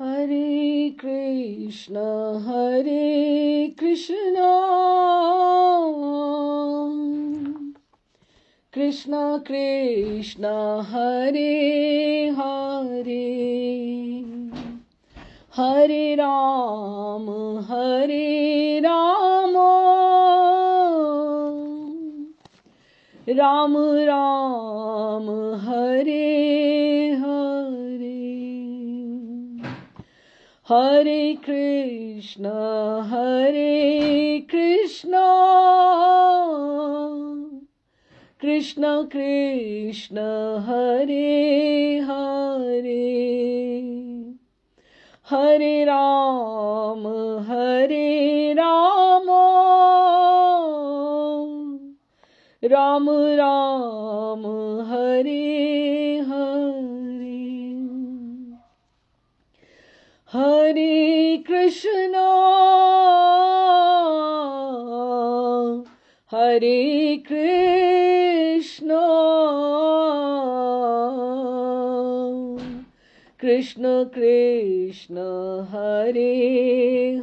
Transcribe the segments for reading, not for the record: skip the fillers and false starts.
हरे कृष्ण कृष्ण कृष्ण हरे हरे, हरे राम राम राम हरे हरे, हरे कृष्ण कृष्ण कृष्ण हरे हरे, हरे राम राम राम हरे हरे, हरे कृष्ण कृष्ण कृष्ण हरे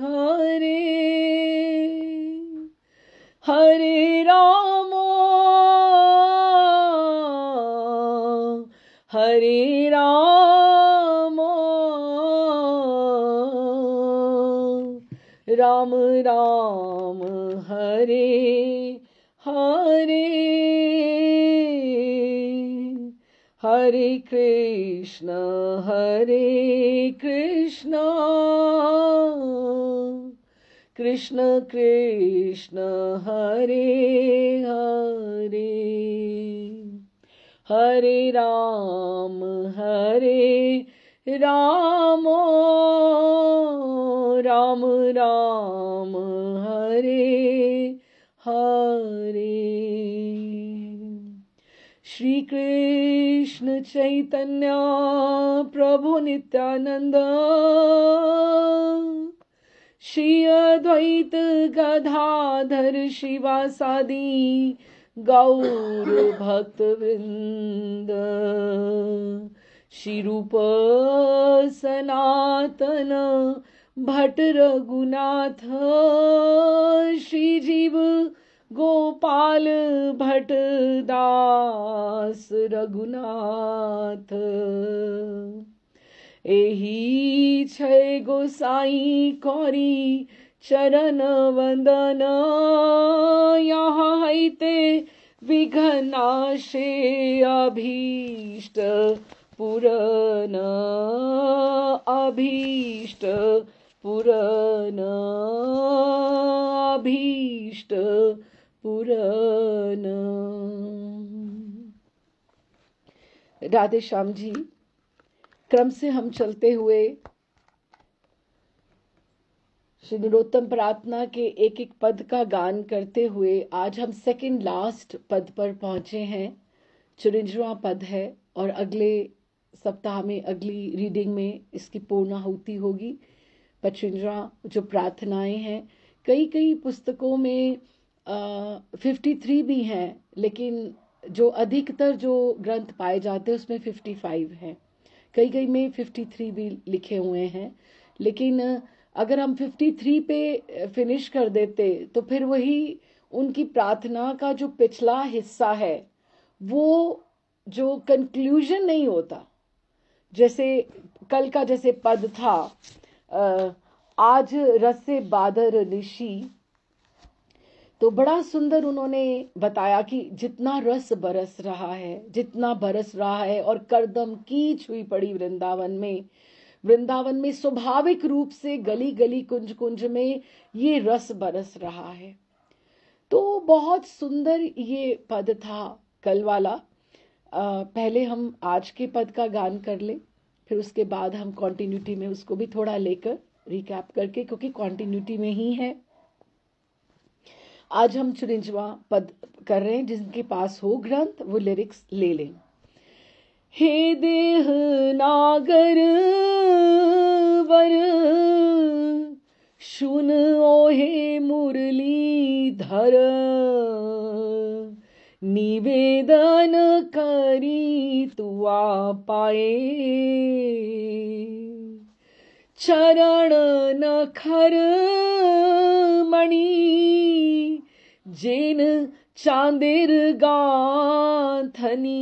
हरे, हरे राम राम राम हरे हरे, हरे कृष्ण कृष्ण कृष्ण हरे हरे, हरे राम राम राम हरे हरे। श्री कृष्ण चैतन्य प्रभु नित्यानंद, श्री अद्वैत गदाधर शिवासादि गौर भक्त वृंद, श्री रूप सनातन भट्ट रघुनाथ, श्री जीव गोपाल भट्ट दास रघुनाथ, एही छय गोसाई कौरी चरण वंदन, यहाँ हैते विघ्नाशे अभीष्ट पूरन, अभीष्ट पूरन, अभीष्ट पूरन। राधे श्याम जी, क्रम से हम चलते हुए श्री नरोत्तम प्रार्थना के एक एक पद का गान करते हुए आज हम सेकंड लास्ट पद पर पहुंचे हैं। 54वां पद है और अगले सप्ताह में अगली रीडिंग में इसकी पूर्णाहुति होगी। 55वां जो प्रार्थनाएं हैं, कई पुस्तकों में 53 भी हैं, लेकिन जो अधिकतर जो ग्रंथ पाए जाते हैं उसमें 55 हैं। कई में 53 भी लिखे हुए हैं, लेकिन अगर हम 53 पे फिनिश कर देते तो फिर वही उनकी प्रार्थना का जो पिछला हिस्सा है वो जो कंक्लूजन नहीं होता। जैसे कल का जैसे पद था, आज रसे बादर निशी, तो बड़ा सुंदर उन्होंने बताया कि जितना रस बरस रहा है, जितना बरस रहा है और करदम कीच हुई पड़ी वृंदावन में स्वाभाविक रूप से गली गली कुंज कुंज में ये रस बरस रहा है। तो बहुत सुंदर ये पद था कल वाला। पहले हम आज के पद का गान कर ले, फिर उसके बाद हम कॉन्टिन्यूटी में उसको भी थोड़ा लेकर रिकैप करके, क्योंकि कॉन्टिन्यूटी में ही है। आज हम 54वां पद कर रहे हैं। जिनके पास हो ग्रंथ वो लिरिक्स ले लें। हे देह नागर वर सुन ओहे मुरली धर, निवेदन करी तुआ पाए, चरण नखर मणि जेन चांदेर गांथनी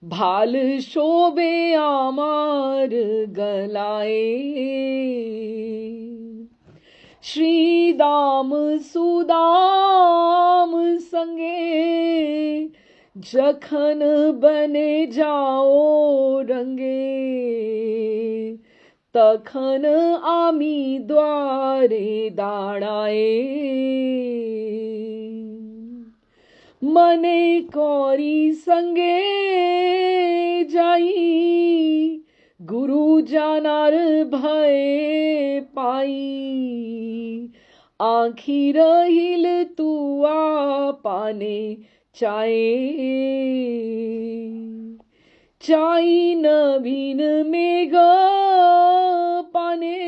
भाल शोभे आमार गलाए श्री दाम सुदाम संगे जखन बने जाओ रंगे तखन आमी द्वारे दाड़ाए मने कौरी संगे जाई गुरु जानार भय पाई आँखी रहिल तुआ पाने चाहे चाई नवीन मेघ पाने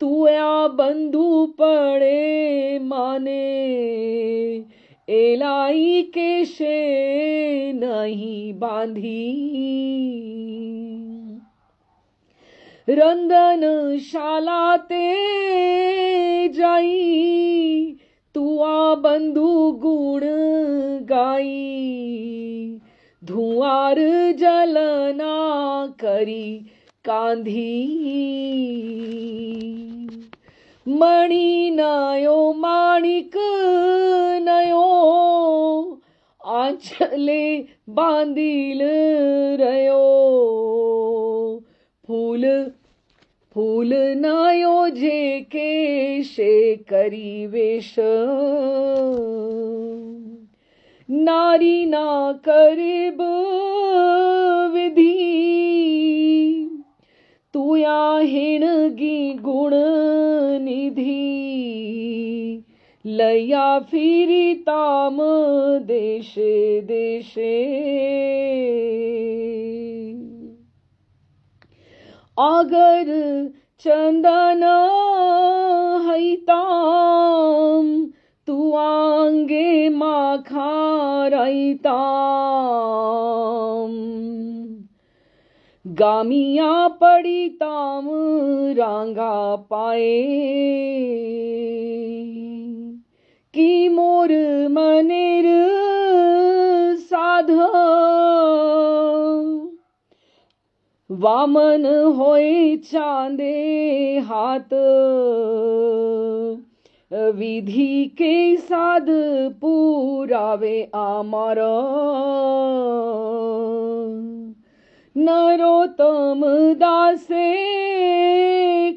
तुया बंधु पड़े माने एलाई के शे नहीं बांधी रंदन शालाते जाई तुआ बंधु गुण गाई धुआर जलना करी कांधी मणि नयो माणिक नयो आंचले बांधिल रयो फूल फूल नयो जे के शे करी वेश नारी ना करीब विधि तुया हिणगी गुण निधि लया फिरी ताम देशे देशे अगर चंदन हैताम तुआंगे माखा रैताम गामिया पड़ी ताम रांगा पाए की मोर मनेर साध वामन होए चांदे हाथ विधि के साध पुरावे आमार नरोत्तम दासे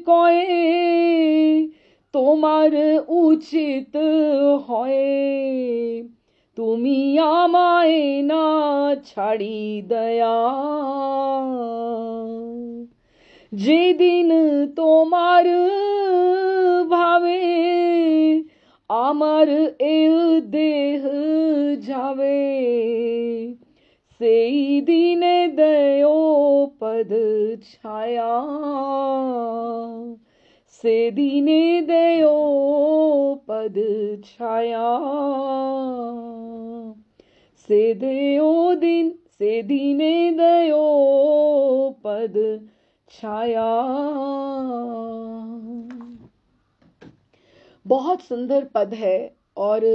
कोए तोमार उचित होए तुमी आमाए ना छाड़ी दया जे दिन तोमार भावे आमार ए देह जावे सेई दिने दयो पद छाया से दिने दयो पद छाया से दिने दयो पद छाया। बहुत सुंदर पद है और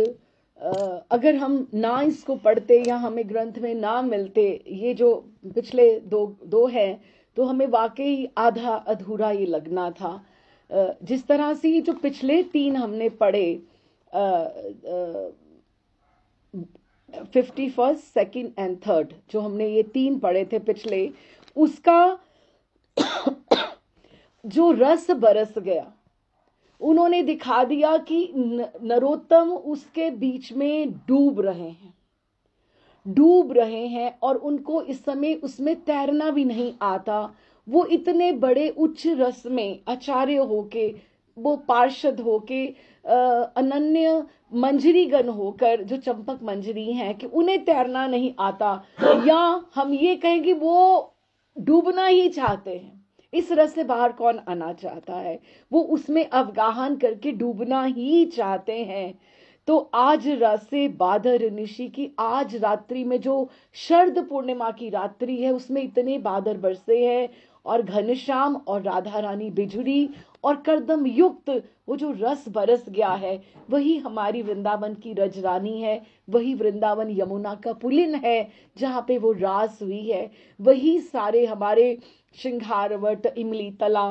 अगर हम ना इसको पढ़ते या हमें ग्रंथ में ना मिलते, ये जो पिछले दो है, तो हमें वाकई आधा अधूरा ये लगना था। जिस तरह से ये जो पिछले तीन हमने पढ़े 51st, 2nd and 3rd, जो हमने ये तीन पढ़े थे पिछले, उसका जो रस बरस गया, उन्होंने दिखा दिया कि नरोत्तम उसके बीच में डूब रहे हैं और उनको इस समय उसमें तैरना भी नहीं आता। वो इतने बड़े उच्च रस में आचार्य होके, वो पार्षद होके, अनन्य मंजरीगण होकर जो चंपक मंजरी हैं, कि उन्हें तैरना नहीं आता, या हम ये कहें कि वो डूबना ही चाहते हैं। इस रस से बाहर कौन आना चाहता है? वो उसमें अवगाहन करके डूबना ही चाहते हैं। तो आज रसे बादर निशी की, आज रात्रि में जो शरद पूर्णिमा की रात्रि है उसमें इतने बादर बरसे हैं, और घनश्याम और राधा रानी बिजुरी और करदम युक्त वो जो रस बरस गया है, वही हमारी वृंदावन की रजरानी है, वही वृंदावन यमुना का पुलिन है जहाँ पे वो रास हुई है, वही सारे हमारे श्रृंगारवट, इमली तला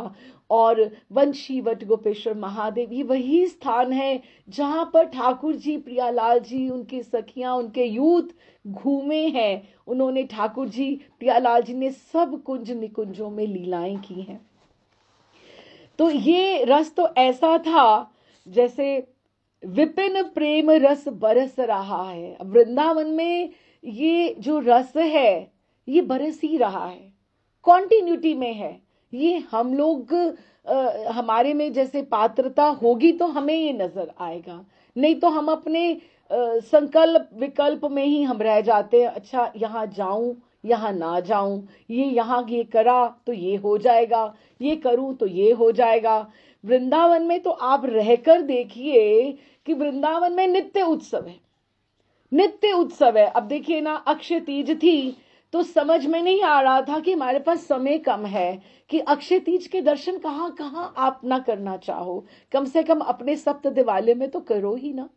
और वंशीवट गोपेश्वर महादेव, ये वही स्थान है जहां पर ठाकुर जी, प्रियालाल जी, उनकी सखियां, उनके यूथ घूमे हैं। उन्होंने, ठाकुर जी, प्रियालाल जी ने सब कुंज निकुंजों में लीलाएं की हैं। तो ये रस तो ऐसा था जैसे विपिन प्रेम रस बरस रहा है। वृंदावन में ये जो रस है ये बरस ही रहा है, कॉन्टिन्यूटी में है। ये हम लोग हमारे में जैसे पात्रता होगी तो हमें ये नजर आएगा, नहीं तो हम अपने संकल्प विकल्प में ही हम रह जाते हैं। अच्छा, यहाँ जाऊं, यहाँ ना जाऊं, ये यहाँ ये करा तो ये हो जाएगा, ये करूं तो ये हो जाएगा। वृंदावन में तो आप रहकर देखिए कि वृंदावन में नित्य उत्सव है, नित्य उत्सव है। अब देखिए ना, अक्षय तीज थी तो समझ में नहीं आ रहा था कि हमारे पास समय कम है कि अक्षय तीज के दर्शन कहाँ कहाँ आप ना करना चाहो, कम से कम अपने सप्त दिवाले में तो करो ही ना।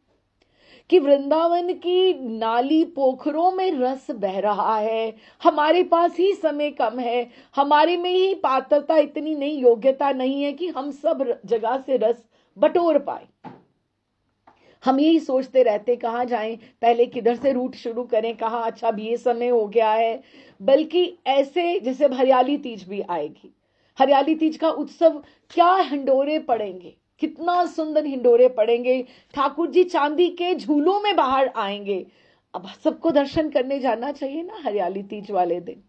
कि वृंदावन की नाली पोखरों में रस बह रहा है, हमारे पास ही समय कम है, हमारे में ही पात्रता इतनी नहीं, योग्यता नहीं है कि हम सब जगह से रस बटोर पाए। हम यही सोचते रहते कहाँ जाएं, पहले किधर से रूट शुरू करें, कहाँ अच्छा अब ये समय हो गया है। बल्कि ऐसे जैसे हरियाली तीज भी आएगी, हरियाली तीज का उत्सव, क्या हिंडोरे पड़ेंगे, कितना सुंदर हिंडोरे पड़ेंगे, ठाकुर जी चांदी के झूलों में बाहर आएंगे। अब सबको दर्शन करने जाना चाहिए ना हरियाली तीज वाले दिन।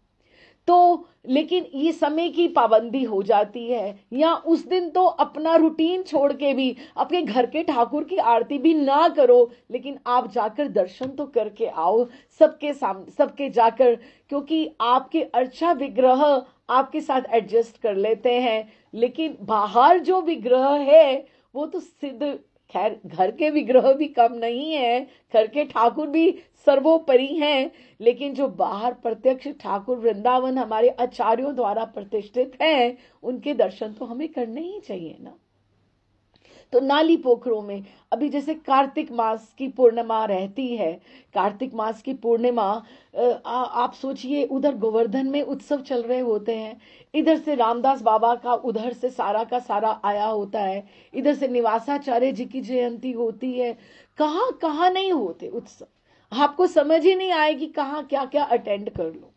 तो लेकिन ये समय की पाबंदी हो जाती है, या उस दिन तो अपना रूटीन छोड़ के भी अपने घर के ठाकुर की आरती भी ना करो, लेकिन आप जाकर दर्शन तो करके आओ सबके सामने, सबके जाकर, क्योंकि आपके अर्चा विग्रह आपके साथ एडजस्ट कर लेते हैं, लेकिन बाहर जो विग्रह है वो तो सिद्ध, खैर घर के विग्रह भी कम नहीं है, घर के ठाकुर भी सर्वोपरि हैं, लेकिन जो बाहर प्रत्यक्ष ठाकुर वृंदावन हमारे आचार्यों द्वारा प्रतिष्ठित हैं, उनके दर्शन तो हमें करने ही चाहिए ना। तो नाली पोखरों में अभी जैसे कार्तिक मास की पूर्णिमा रहती है, कार्तिक मास की पूर्णिमा, आप सोचिए उधर गोवर्धन में उत्सव चल रहे होते हैं, इधर से रामदास बाबा का उधर से सारा का सारा आया होता है, इधर से निवासाचार्य जी की जयंती होती है, कहाँ कहाँ नहीं होते उत्सव, आपको समझ ही नहीं आएगी कहाँ क्या क्या अटेंड कर लो,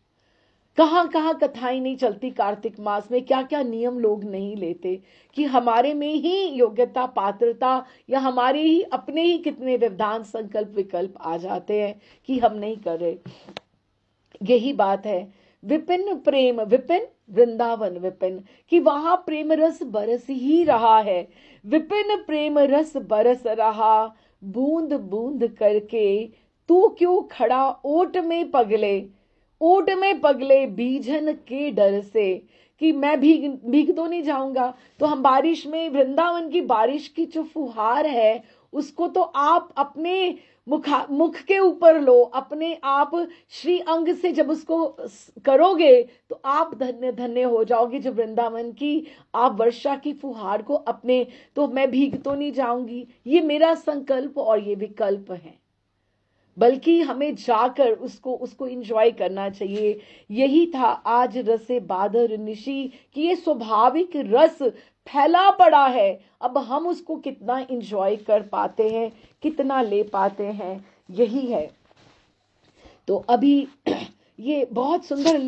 कहाँ कहाँ कथाएं नहीं चलती कार्तिक मास में, क्या क्या नियम लोग नहीं लेते, कि हमारे में ही योग्यता पात्रता या हमारे ही अपने ही कितने व्यवधान संकल्प विकल्प आ जाते हैं कि हम नहीं कर रहे। यही बात है, विपिन प्रेम, विपिन वृंदावन विपिन, कि वहां प्रेम रस बरस ही रहा है, विपिन प्रेम रस बरस रहा, बूंद बूंद करके तू क्यों खड़ा ओट में पगले, ओट में पगले बीजन के डर से, कि मैं भीग तो नहीं जाऊंगा। तो हम बारिश में, वृंदावन की बारिश की जो फुहार है उसको तो आप अपने मुख के ऊपर लो, अपने आप श्री अंग से जब उसको करोगे तो आप धन्य धन्य हो जाओगे, जब वृंदावन की आप वर्षा की फुहार को अपने, तो मैं भीग तो नहीं जाऊंगी, ये मेरा संकल्प और ये विकल्प है, बल्कि हमें जाकर उसको एंजॉय करना चाहिए। यही था आज रसे बादर निशी, कि ये स्वाभाविक रस फैला पड़ा है, अब हम उसको कितना एंजॉय कर पाते हैं, कितना ले पाते हैं, यही है। तो अभी ये बहुत सुंदर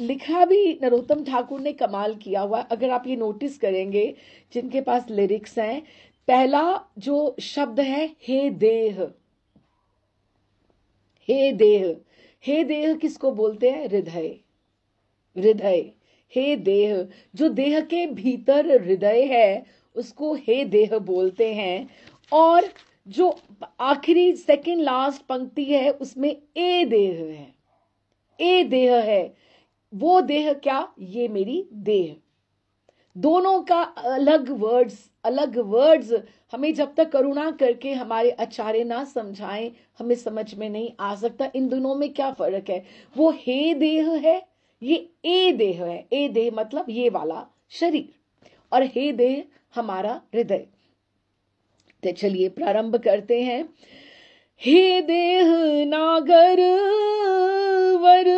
लिखा भी नरोत्तम ठाकुर ने कमाल किया हुआ। अगर आप ये नोटिस करेंगे जिनके पास लिरिक्स हैं, पहला जो शब्द है हे देह, हे देह, हे देह किसको बोलते हैं, हृदय, हृदय, हे देह, जो देह के भीतर हृदय है उसको हे देह बोलते हैं। और जो आखिरी सेकंड लास्ट पंक्ति है उसमें ए देह है, ए देह है, वो देह क्या, ये मेरी देह। दोनों का अलग वर्ड्स हमें जब तक करुणा करके हमारे आचार्य ना समझाएं, हमें समझ में नहीं आ सकता इन दोनों में क्या फर्क है। वो हे देह है, ये ए देह है। ए देह मतलब ये वाला शरीर, और हे देह हमारा हृदय। तो चलिए प्रारंभ करते हैं। हे देह नागर वर।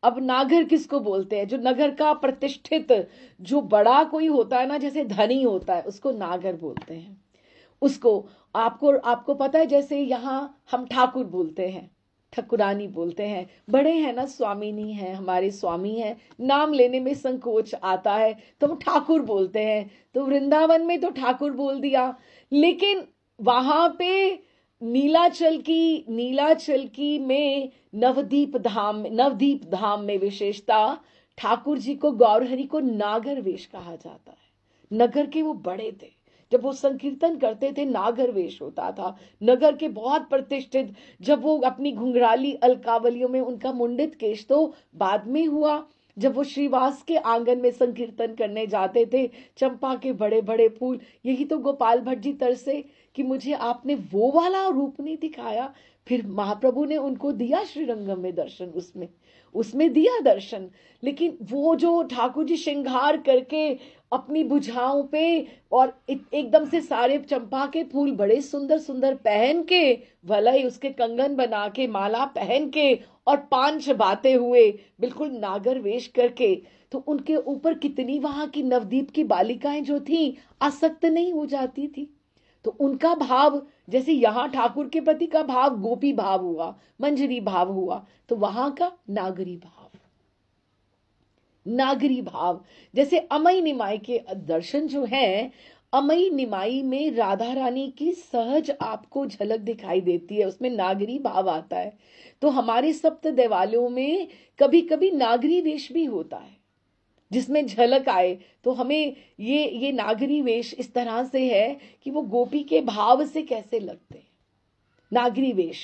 अब नागर किसको बोलते हैं? जो नगर का प्रतिष्ठित, जो बड़ा कोई होता है ना, जैसे धनी होता है, उसको नागर बोलते हैं। उसको आपको पता है, जैसे यहाँ हम ठाकुर बोलते हैं, ठकुरानी बोलते हैं, बड़े हैं ना, स्वामिनी है, हमारे स्वामी है, नाम लेने में संकोच आता है तो हम ठाकुर बोलते हैं। तो वृंदावन में तो ठाकुर बोल दिया, लेकिन वहां पे नीलाचल की में नवदीप धाम में विशेषता ठाकुर जी को, गौरहरि को नागर वेश कहा जाता है। नगर के वो बड़े थे, जब वो संकीर्तन करते थे नागर वेश होता था। नगर के बहुत प्रतिष्ठित, जब वो अपनी घुंघराली अलकावलियों में, उनका मुंडित केश तो बाद में हुआ, जब वो श्रीवास के आंगन में संकीर्तन करने जाते थे, चंपा के बड़े बड़े फूल। यही तो गोपाल भट्ट जी तरसे कि मुझे आपने वो वाला रूप नहीं दिखाया। फिर महाप्रभु ने उनको दिया श्रीरंगम में दर्शन, उसमें दिया दर्शन। लेकिन वो जो ठाकुर जी श्रृंगार करके अपनी भुजाओं पे, और एकदम से सारे चंपा के फूल बड़े सुंदर सुंदर पहन के, वलय उसके कंगन बना के, माला पहन के, और पान चबाते हुए, बिल्कुल नागर वेश करके, तो उनके ऊपर कितनी वहां की नवदीप की बालिकाएं जो थी आसक्त नहीं हो जाती थी। तो उनका भाव, जैसे यहां ठाकुर के प्रति का भाव गोपी भाव हुआ, मंजरी भाव हुआ, तो वहां का नागरी भाव। जैसे अमई निमाई के दर्शन जो हैं, अमई निमाई में राधा रानी की सहज आपको झलक दिखाई देती है, उसमें नागरी भाव आता है। तो हमारे सप्त देवालयों में कभी कभी नागरी वेश भी होता है, जिसमें झलक आए। तो हमें ये नागरी वेश इस तरह से है कि वो गोपी के भाव से कैसे लगते हैं, नागरी वेश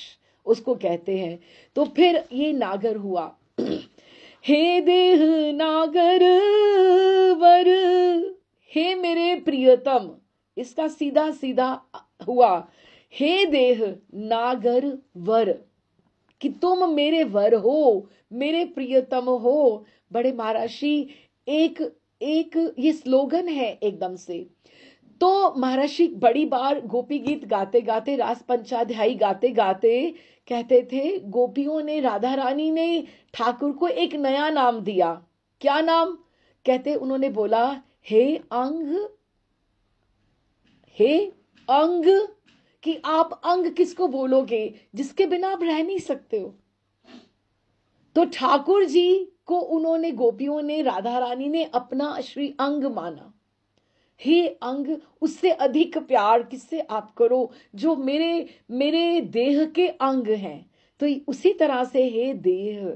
उसको कहते हैं। तो फिर ये नागर हुआ। हे देह नागर वर, हे मेरे प्रियतम, इसका सीधा सीधा हुआ हे देह नागर वर, कि तुम मेरे वर हो, मेरे प्रियतम हो। बड़े महाराष्ट्री एक एक ये स्लोगन है एकदम से। तो महर्षि बड़ी बार गोपी गीत गाते गाते, रास पंचाध्यायी गाते गाते कहते थे, गोपियों ने, राधा रानी ने ठाकुर को एक नया नाम दिया। क्या नाम? कहते उन्होंने बोला, हे अंग, हे अंग, कि आप अंग किसको बोलोगे जिसके बिना आप रह नहीं सकते हो। तो ठाकुर जी को उन्होंने, गोपियों ने, राधा रानी ने अपना श्री अंग माना। हे अंग, उससे अधिक प्यार किससे आप करो, जो मेरे देह के अंग हैं। तो उसी तरह से हे देह,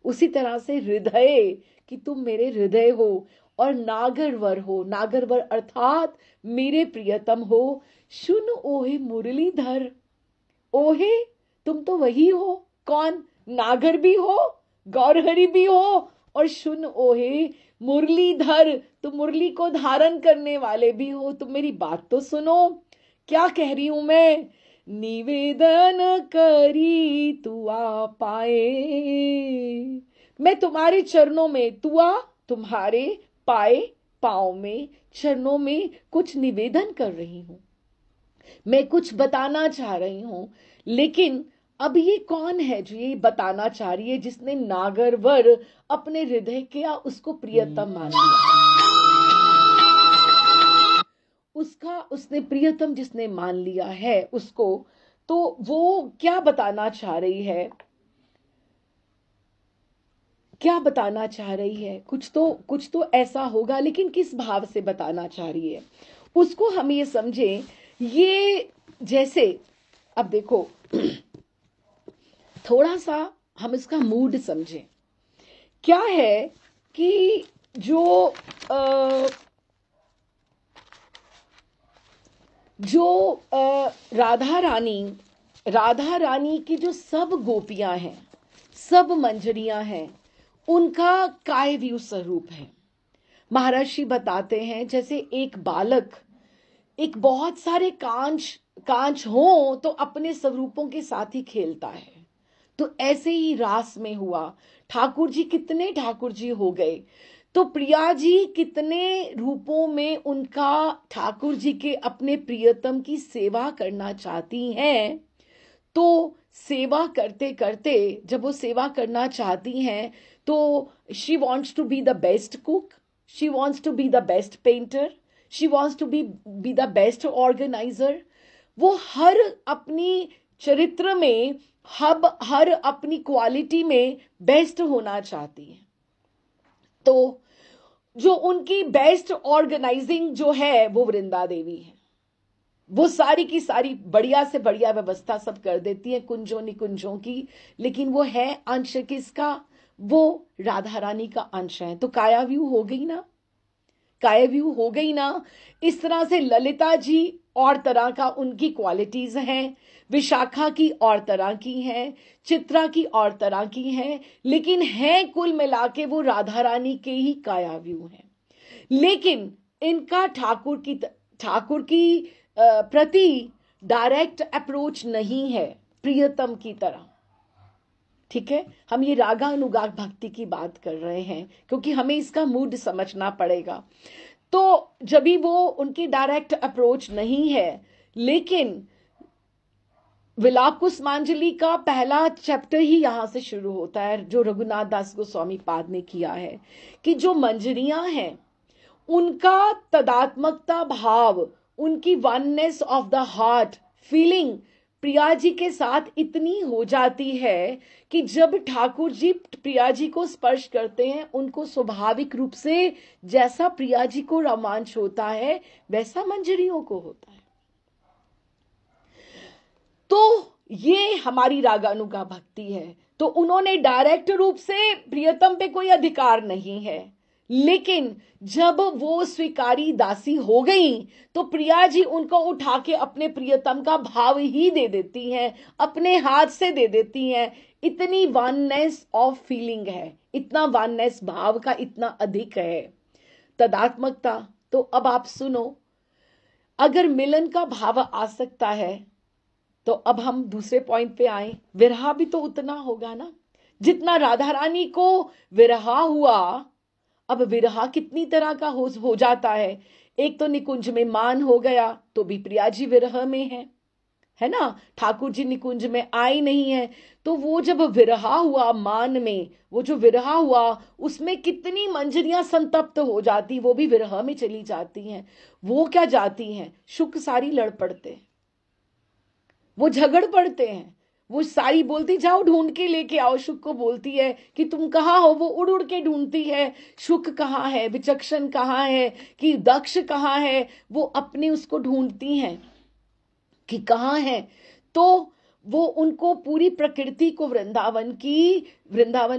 उसी तरह से हृदय, कि तुम मेरे हृदय हो, और नागरवर हो, नागरवर अर्थात मेरे प्रियतम हो। सुन ओहे मुरलीधर, ओहे तुम तो वही हो, कौन? नागर भी हो, गौरहरि भी हो, और सुन ओहे मुरलीधर, तुम मुरली को धारण करने वाले भी हो। तुम मेरी बात तो सुनो, क्या कह रही हूं मैं? निवेदन करी तुआ पाए, मैं तुम्हारे चरणों में, तुआ तुम्हारे, पाए पांव में, चरणों में कुछ निवेदन कर रही हूं, मैं कुछ बताना चाह रही हूं। लेकिन अब ये कौन है जो ये बताना चाह रही है, जिसने नागरवर अपने हृदय के उसको प्रियतम मान लिया, उसने प्रियतम जिसने मान लिया है उसको, तो वो क्या बताना चाह रही है? क्या बताना चाह रही है? कुछ तो ऐसा होगा, लेकिन किस भाव से बताना चाह रही है उसको हम ये समझें। ये जैसे, अब देखो थोड़ा सा हम इसका मूड समझें। क्या है कि जो राधा रानी की जो सब गोपियां हैं, सब मंजरियां हैं, उनका काय व्यू स्वरूप है। महर्षि बताते हैं जैसे एक बालक एक बहुत सारे कांच हो तो अपने स्वरूपों के साथ ही खेलता है, तो ऐसे ही रास में हुआ। ठाकुर जी कितने ठाकुर जी हो गए, तो प्रिया जी कितने रूपों में उनका ठाकुर जी के अपने प्रियतम की सेवा करना चाहती हैं। तो सेवा करते करते जब वो सेवा करना चाहती हैं तो she wants to be the best cook, she wants to be the best painter, she wants to be the best organiser. वो हर अपनी चरित्र में हर अपनी क्वालिटी में बेस्ट होना चाहती है। तो जो उनकी बेस्ट ऑर्गेनाइजिंग जो है वो वृंदा देवी है। वो सारी की सारी बढ़िया से बढ़िया व्यवस्था सब कर देती है कुंजों निकुंजों की, लेकिन वो है अंश किसका? वो राधा रानी का अंश है। तो कायाव्यूह हो गई ना, कायाव्यूह हो गई ना। इस तरह से ललिता जी और तरह का उनकी क्वालिटीज हैं, विशाखा की और तरह की हैं, चित्रा की और तरह की हैं, लेकिन है कुल मिला के वो राधा रानी के ही कायाव्यूह हैं। लेकिन इनका ठाकुर की प्रति डायरेक्ट अप्रोच नहीं है प्रियतम की तरह। ठीक है, हम ये रागा अनुगाग भक्ति की बात कर रहे हैं क्योंकि हमें इसका मूड समझना पड़ेगा। तो जब भी वो उनकी डायरेक्ट अप्रोच नहीं है, लेकिन विलाप कुसुमांजलि का पहला चैप्टर ही यहां से शुरू होता है जो रघुनाथ दास गोस्वामी पाद ने किया है कि जो मंजरियां हैं उनका तदात्मकता भाव, उनकी oneness of the heart feeling Priya ji के साथ इतनी हो जाती है कि जब ठाकुर जी प्रिया जी को स्पर्श करते हैं उनको स्वाभाविक रूप से जैसा प्रिया जी को रोमांच होता है वैसा मंजरियों को होता है। तो ये हमारी रागानुगा भक्ति है। तो उन्होंने डायरेक्ट रूप से प्रियतम पे कोई अधिकार नहीं है, लेकिन जब वो स्वीकारी दासी हो गई तो प्रिया जी उनको उठा के अपने प्रियतम का भाव ही दे देती हैं, अपने हाथ से दे देती हैं। इतनी वननेस ऑफ फीलिंग है, इतना वननेस भाव का इतना अधिक है तदात्मकता। तो अब आप सुनो, अगर मिलन का भाव आ सकता है तो अब हम दूसरे पॉइंट पे आए, विरहा भी तो उतना होगा ना जितना राधा रानी को विरहा हुआ। अब विरहा कितनी तरह का हो जाता है। एक तो निकुंज में मान हो गया तो भी प्रिया जी विरह में है ना, ठाकुर जी निकुंज में आए नहीं है। तो वो जब विरहा हुआ मान में, वो जो विरहा हुआ उसमें कितनी मंजरियां संतप्त हो जाती, वो भी विरह में चली जाती हैं। वो क्या जाती हैं, शुक सारी लड़ पड़ते, वो झगड़ पड़ते हैं। वो सारी बोलती जाओ ढूंढ के लेके आओ, शुक को बोलती है कि तुम कहाँ हो, वो उड़ उड़ के ढूंढती है शुक कहाँ है, विचक्षण कहाँ है, कि दक्ष कहाँ है, वो अपने उसको ढूंढती हैं कि कहाँ है। तो वो उनको पूरी प्रकृति को वृंदावन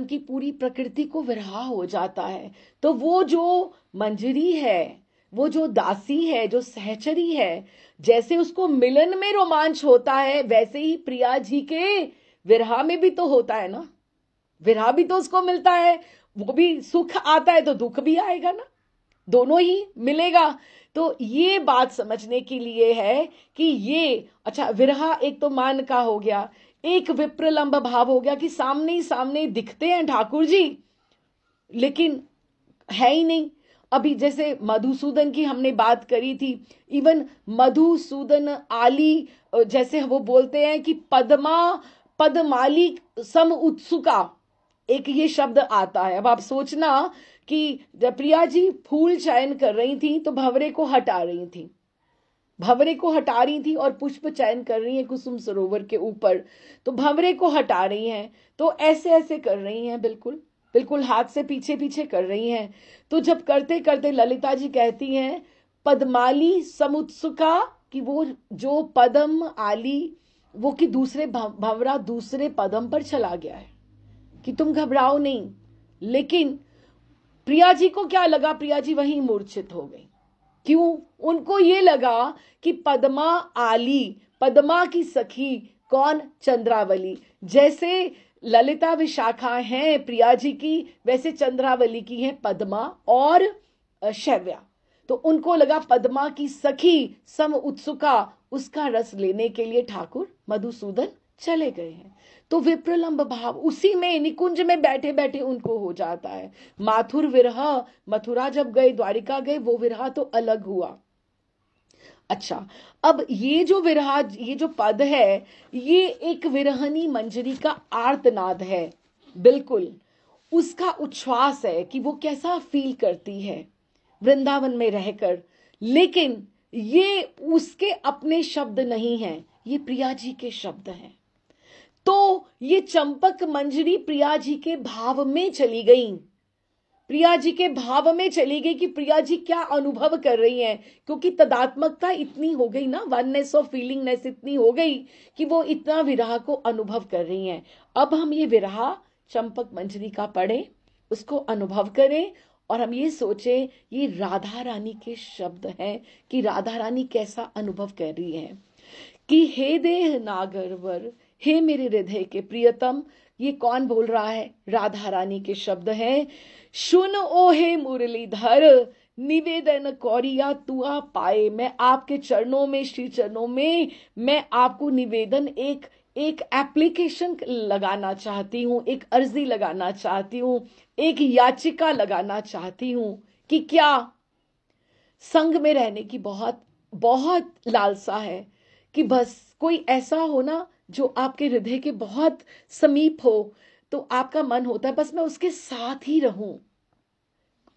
की पूरी प्रकृति को विरहा हो जाता है। तो वो जो मंजरी है, वो जो दासी है, जो सहचरी है, जैसे उसको मिलन में रोमांच होता है वैसे ही प्रिया जी के विरहा में भी तो होता है ना। विरहा भी तो उसको मिलता है, वो भी सुख आता है तो दुख भी आएगा ना, दोनों ही मिलेगा। तो ये बात समझने के लिए है कि ये अच्छा विरहा एक तो मान का हो गया, एक विप्रलंब भाव हो गया कि सामने ही सामने दिखते हैं ठाकुर जी लेकिन है ही नहीं। अभी जैसे मधुसूदन की हमने बात करी थी, इवन मधुसूदन आली, जैसे वो बोलते हैं कि पदमाली सम उत्सुका, एक ये शब्द आता है। अब आप सोचना कि जब प्रिया जी फूल चयन कर रही थी तो भंवरे को हटा रही थी और पुष्प चयन कर रही हैं कुसुम सरोवर के ऊपर, तो भंवरे को हटा रही हैं, तो ऐसे ऐसे कर रही हैं, बिल्कुल बिल्कुल हाथ से पीछे पीछे कर रही हैं। तो जब करते करते ललिता जी कहती हैं पद्माली समुत्सुका, कि वो जो पदम आली वो कि दूसरे भंवरा दूसरे पदम पर चला गया है, कि तुम घबराओ नहीं। लेकिन प्रिया जी को क्या लगा, प्रिया जी वहीं मूर्छित हो गई। क्यों? उनको ये लगा कि पद्मा आली, पद्मा की सखी कौन? चंद्रावली। जैसे ललिता विशाखा हैं प्रिया जी की, वैसे चंद्रावली की हैं पद्मा और शैव्या। तो उनको लगा पद्मा की सखी सम उत्सुका, उसका रस लेने के लिए ठाकुर मधुसूदन चले गए हैं। तो विप्रलंब भाव उसी में निकुंज में बैठे बैठे उनको हो जाता है। माथुर विरह, मथुरा जब गए, द्वारिका गए, वो विरह तो अलग हुआ। अच्छा, अब ये जो विरह, ये जो पद है, ये एक विरहनी मंजरी का आर्तनाद है, बिल्कुल उसका उच्छ्वास है कि वो कैसा फील करती है वृंदावन में रहकर। लेकिन ये उसके अपने शब्द नहीं हैं, ये प्रिया जी के शब्द हैं। तो ये चंपक मंजरी प्रिया जी के भाव में चली गई, प्रिया जी के भाव में चली गई कि प्रिया जी क्या अनुभव कर रही हैं, क्योंकि तदात्मकता इतनी हो गई ना, वननेस ऑफ फीलिंगनेस इतनी हो गई कि वो इतना विरह को अनुभव कर रही हैं। अब हम ये विरह चंपक मंजरी का पढ़ें, उसको अनुभव करें, और हम ये सोचें ये राधा रानी के शब्द हैं कि राधा रानी कैसा अनुभव कर रही है कि हे देह नागरवर, हे मेरे हृदय के प्रियतम। ये कौन बोल रहा है? राधा रानी के शब्द हैं। सुन ओ हे मुरलीधर, निवेदन कौरिया तुआ पाए। मैं आपके चरणों में, श्री चरणों में मैं आपको निवेदन, एक एप्लीकेशन लगाना चाहती हूँ, एक अर्जी लगाना चाहती हूँ, एक याचिका लगाना चाहती हूँ कि क्या संग में रहने की बहुत बहुत लालसा है, कि बस कोई ऐसा हो ना जो आपके हृदय के बहुत समीप हो, तो आपका मन होता है बस मैं उसके साथ ही रहूं,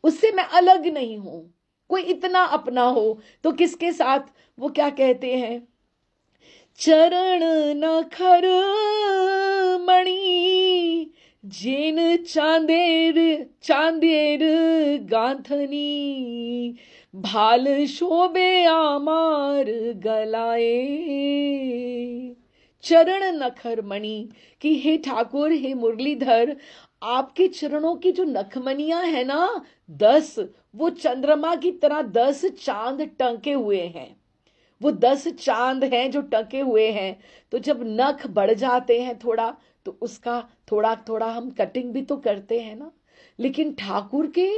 उससे मैं अलग नहीं हूं, कोई इतना अपना हो। तो किसके साथ? वो क्या कहते हैं, चरण नखर मणि जिन चांदेर चांदेर गांथनी, भाल शोभे आमार गलाए। चरण नखर मणि, कि हे ठाकुर, हे मुरलीधर, आपके चरणों की जो नखमनियां है ना 10, वो चंद्रमा की तरह 10 चांद टंके हुए हैं, वो 10 चांद हैं जो टके हुए हैं। तो जब नख बढ़ जाते हैं थोड़ा, तो उसका थोड़ा थोड़ा हम कटिंग भी तो करते हैं ना। लेकिन ठाकुर के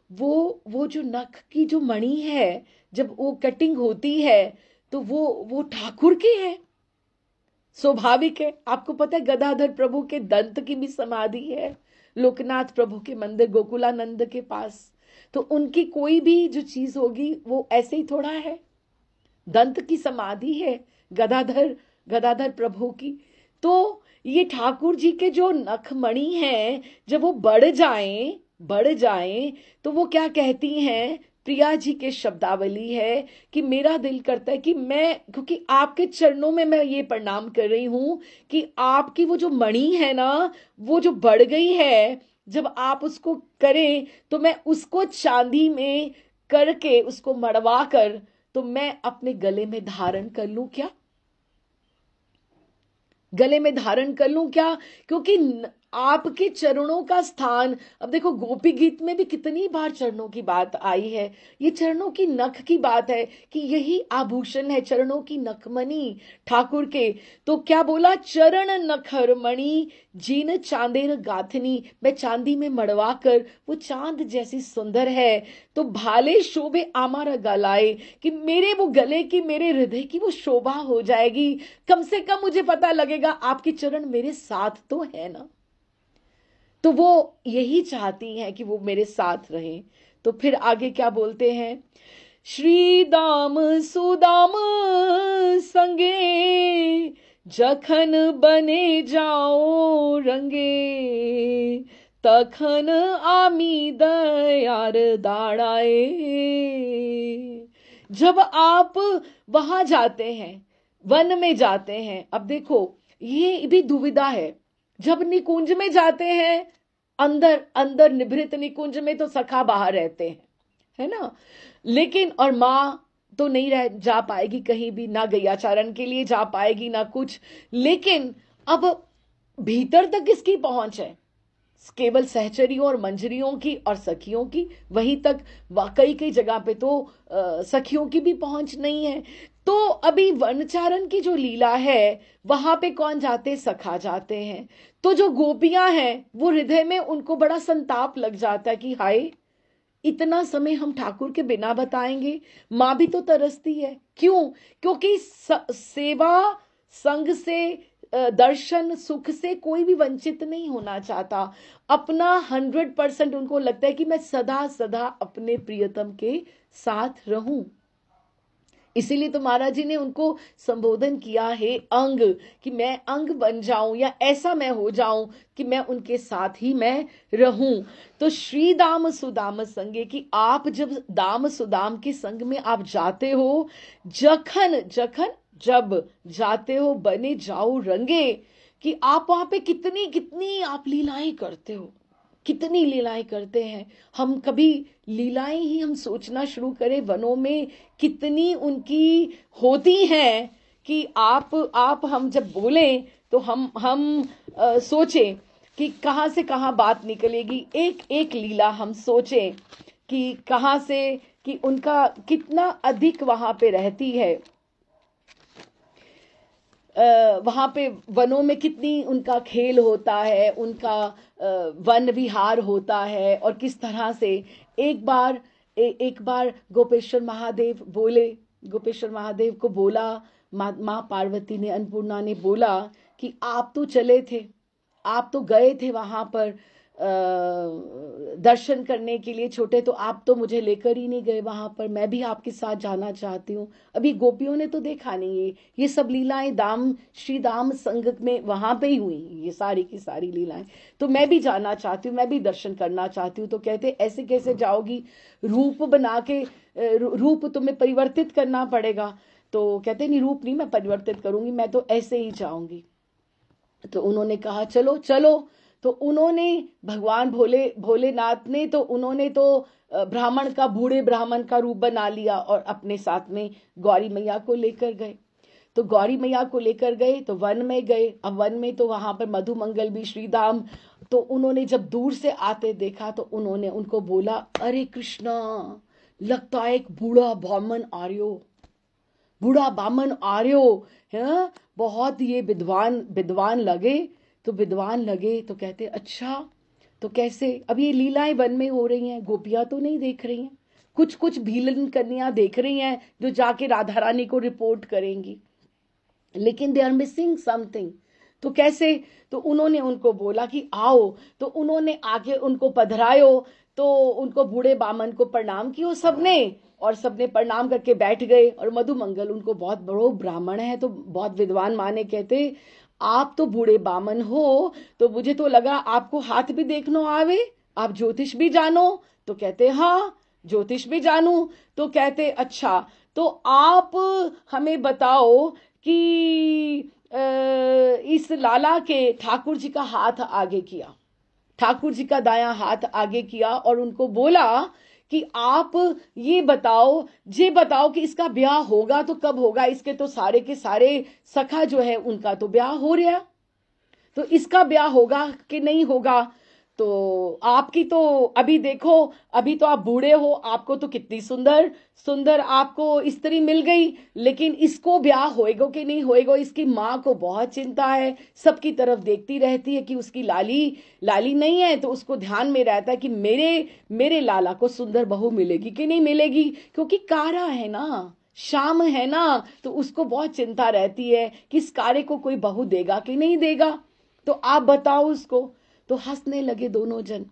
वो जो नख की जो मणि है, जब वो कटिंग होती है तो वो ठाकुर के हैं, स्वाभाविक है। आपको पता है गदाधर प्रभु के दंत की भी समाधि है लोकनाथ प्रभु के मंदिर गोकुलानंद के पास। तो उनकी कोई भी जो चीज होगी वो ऐसे ही थोड़ा है, दंत की समाधि है गदाधर प्रभु की। तो ये ठाकुर जी के जो नखमणि हैं, जब वो बढ़ जाएं तो वो क्या कहती हैं, प्रिया जी के शब्दावली है कि मेरा दिल करता है कि मैं, क्योंकि आपके चरणों में मैं ये प्रणाम कर रही हूं कि आपकी वो जो मणि है ना, वो जो बढ़ गई है, जब आप उसको करें तो मैं उसको चांदी में करके, उसको मड़वा कर, तो मैं अपने गले में धारण कर लूं क्या, गले में धारण कर लूं क्या? क्योंकि आपके चरणों का स्थान, अब देखो गोपी गीत में भी कितनी बार चरणों की बात आई है, ये चरणों की नख की बात है कि यही आभूषण है चरणों की नखमणि ठाकुर के। तो क्या बोला, चरण नखर मणि जीन चांदेर गाथनी, मैं चांदी में मड़वा कर, वो चांद जैसी सुंदर है, तो भाले शोभे आमारा गलाए, कि मेरे वो गले की, मेरे हृदय की वो शोभा हो जाएगी। कम से कम मुझे पता लगेगा आपके चरण मेरे साथ तो है ना। तो वो यही चाहती हैं कि वो मेरे साथ रहें। तो फिर आगे क्या बोलते हैं, श्री दाम सुदाम संगे जखन बने जाओ रंगे, तखन आमी दयार दाड़ाए। जब आप वहां जाते हैं, वन में जाते हैं, अब देखो ये भी दुविधा है, जब निकुंज में जाते हैं, अंदर अंदर निभृत निकुंज में तो सखा बाहर रहते हैं, है ना, लेकिन और माँ तो नहीं रह जा पाएगी कहीं भी, ना गैयाचारण के लिए जा पाएगी ना कुछ। लेकिन अब भीतर तक किसकी पहुंच है? केवल सहचरियों और मंजरियों की और सखियों की, वहीं तक। कई कई जगह पे तो सखियों की भी पहुंच नहीं है। तो अभी वनचारण की जो लीला है, वहां पे कौन जाते? सखा जाते हैं। तो जो गोपियां हैं वो हृदय में उनको बड़ा संताप लग जाता है कि हाय, इतना समय हम ठाकुर के बिना बताएंगे? माँ भी तो तरसती है। क्यों? क्योंकि सेवा, संग से, दर्शन, सुख से कोई भी वंचित नहीं होना चाहता। अपना 100% उनको लगता है कि मैं सदा सदा अपने प्रियतम के साथ रहूं। इसीलिए तो महाराज जी ने उनको संबोधन किया है अंग, कि मैं अंग बन जाऊं या ऐसा मैं हो जाऊं कि मैं उनके साथ ही मैं रहूं। तो श्री दाम सुदाम संगे, कि आप जब दाम सुदाम के संग में आप जाते हो, जखन जखन जब जाते हो, बने जाओ रंगे, कि आप वहां पे कितनी कितनी आप लीलाएं करते हो, कितनी लीलाएं करते हैं। हम कभी लीलाएं ही हम सोचना शुरू करें, वनों में कितनी उनकी होती हैं, कि आप हम जब बोलें तो हम सोचें कि कहाँ से कहाँ बात निकलेगी। एक एक लीला हम सोचें कि कहाँ से, कि उनका कितना अधिक वहां पे रहती है। वहां पे वनों में कितनी उनका खेल होता है, उनका वन विहार होता है। और किस तरह से एक बार गोपेश्वर महादेव बोले, गोपेश्वर महादेव को बोला, माँ पार्वती ने, अन्नपूर्णा ने बोला कि आप तो चले थे, आप तो गए थे वहां पर दर्शन करने के लिए छोटे, तो आप तो मुझे लेकर ही नहीं गए वहां पर, मैं भी आपके साथ जाना चाहती हूँ। अभी गोपियों ने तो देखा नहीं है, ये सब लीलाएं दाम, श्री दाम संग में वहां पे ही हुई, ये सारी की सारी लीलाएं। तो मैं भी जाना चाहती हूँ, मैं भी दर्शन करना चाहती हूँ। तो कहते ऐसे कैसे जाओगी, रूप बना के, रूप तुम्हें परिवर्तित करना पड़ेगा। तो कहते नहीं, रूप नहीं मैं परिवर्तित करूंगी, मैं तो ऐसे ही जाऊंगी। तो उन्होंने कहा चलो चलो। तो उन्होंने, भगवान भोलेनाथ ने, तो उन्होंने तो ब्राह्मण का, बूढ़े ब्राह्मण का रूप बना लिया और अपने साथ में गौरी मैया को लेकर गए। तो गौरी मैया को लेकर गए तो वन में गए। अब वन में तो वहां पर मधुमंगल भी, श्रीधाम, तो उन्होंने जब दूर से आते देखा तो उन्होंने उनको बोला, अरे कृष्णा, लगता है एक बूढ़ा ब्राह्मण आ रहे हो, बूढ़ा बामन आ रहे हो, है बहुत ये विद्वान विद्वान लगे। तो विद्वान लगे तो कहते अच्छा, तो कैसे? अब ये लीलाएं वन में हो रही हैं, गोपियां तो नहीं देख रही हैं, कुछ कुछ भीलन कन्या देख रही हैं जो जाके राधा रानी को रिपोर्ट करेंगी, लेकिन दे आर मिसिंग समथिंग। तो कैसे? तो उन्होंने उनको बोला कि आओ। तो उन्होंने आके उनको पधरायो, तो उनको बूढ़े बामन को प्रणाम किया सबने, और सबने प्रणाम करके बैठ गए। और मधुमंगल उनको बहुत बड़ो ब्राह्मण है, तो बहुत विद्वान माने, कहते आप तो बूढ़े बामन हो, तो मुझे तो लगा आपको हाथ भी देखनो आवे, आप ज्योतिष भी जानो। तो कहते हाँ, ज्योतिष भी जानू। तो कहते अच्छा, तो आप हमें बताओ कि इस लाला के, ठाकुर जी का हाथ आगे किया, ठाकुर जी का दायां हाथ आगे किया और उनको बोला कि आप ये बताओ कि इसका ब्याह होगा तो कब होगा, इसके तो सारे के सारे सखा जो है उनका तो ब्याह हो रहा, तो इसका ब्याह होगा कि नहीं होगा? तो आपकी तो अभी देखो, अभी तो आप बूढ़े हो, आपको तो कितनी सुंदर सुंदर आपको स्त्री मिल गई, लेकिन इसको ब्याह होएगा कि नहीं होएगा, इसकी माँ को बहुत चिंता है, सबकी तरफ देखती रहती है कि उसकी लाली लाली नहीं है, तो उसको ध्यान में रहता है कि मेरे लाला को सुंदर बहू मिलेगी कि नहीं मिलेगी, क्योंकि कारा है ना, शाम है ना, तो उसको बहुत चिंता रहती है कि इस कारे को कोई बहू देगा कि नहीं देगा। तो आप बताओ उसको। तो हंसने लगे दोनों जन।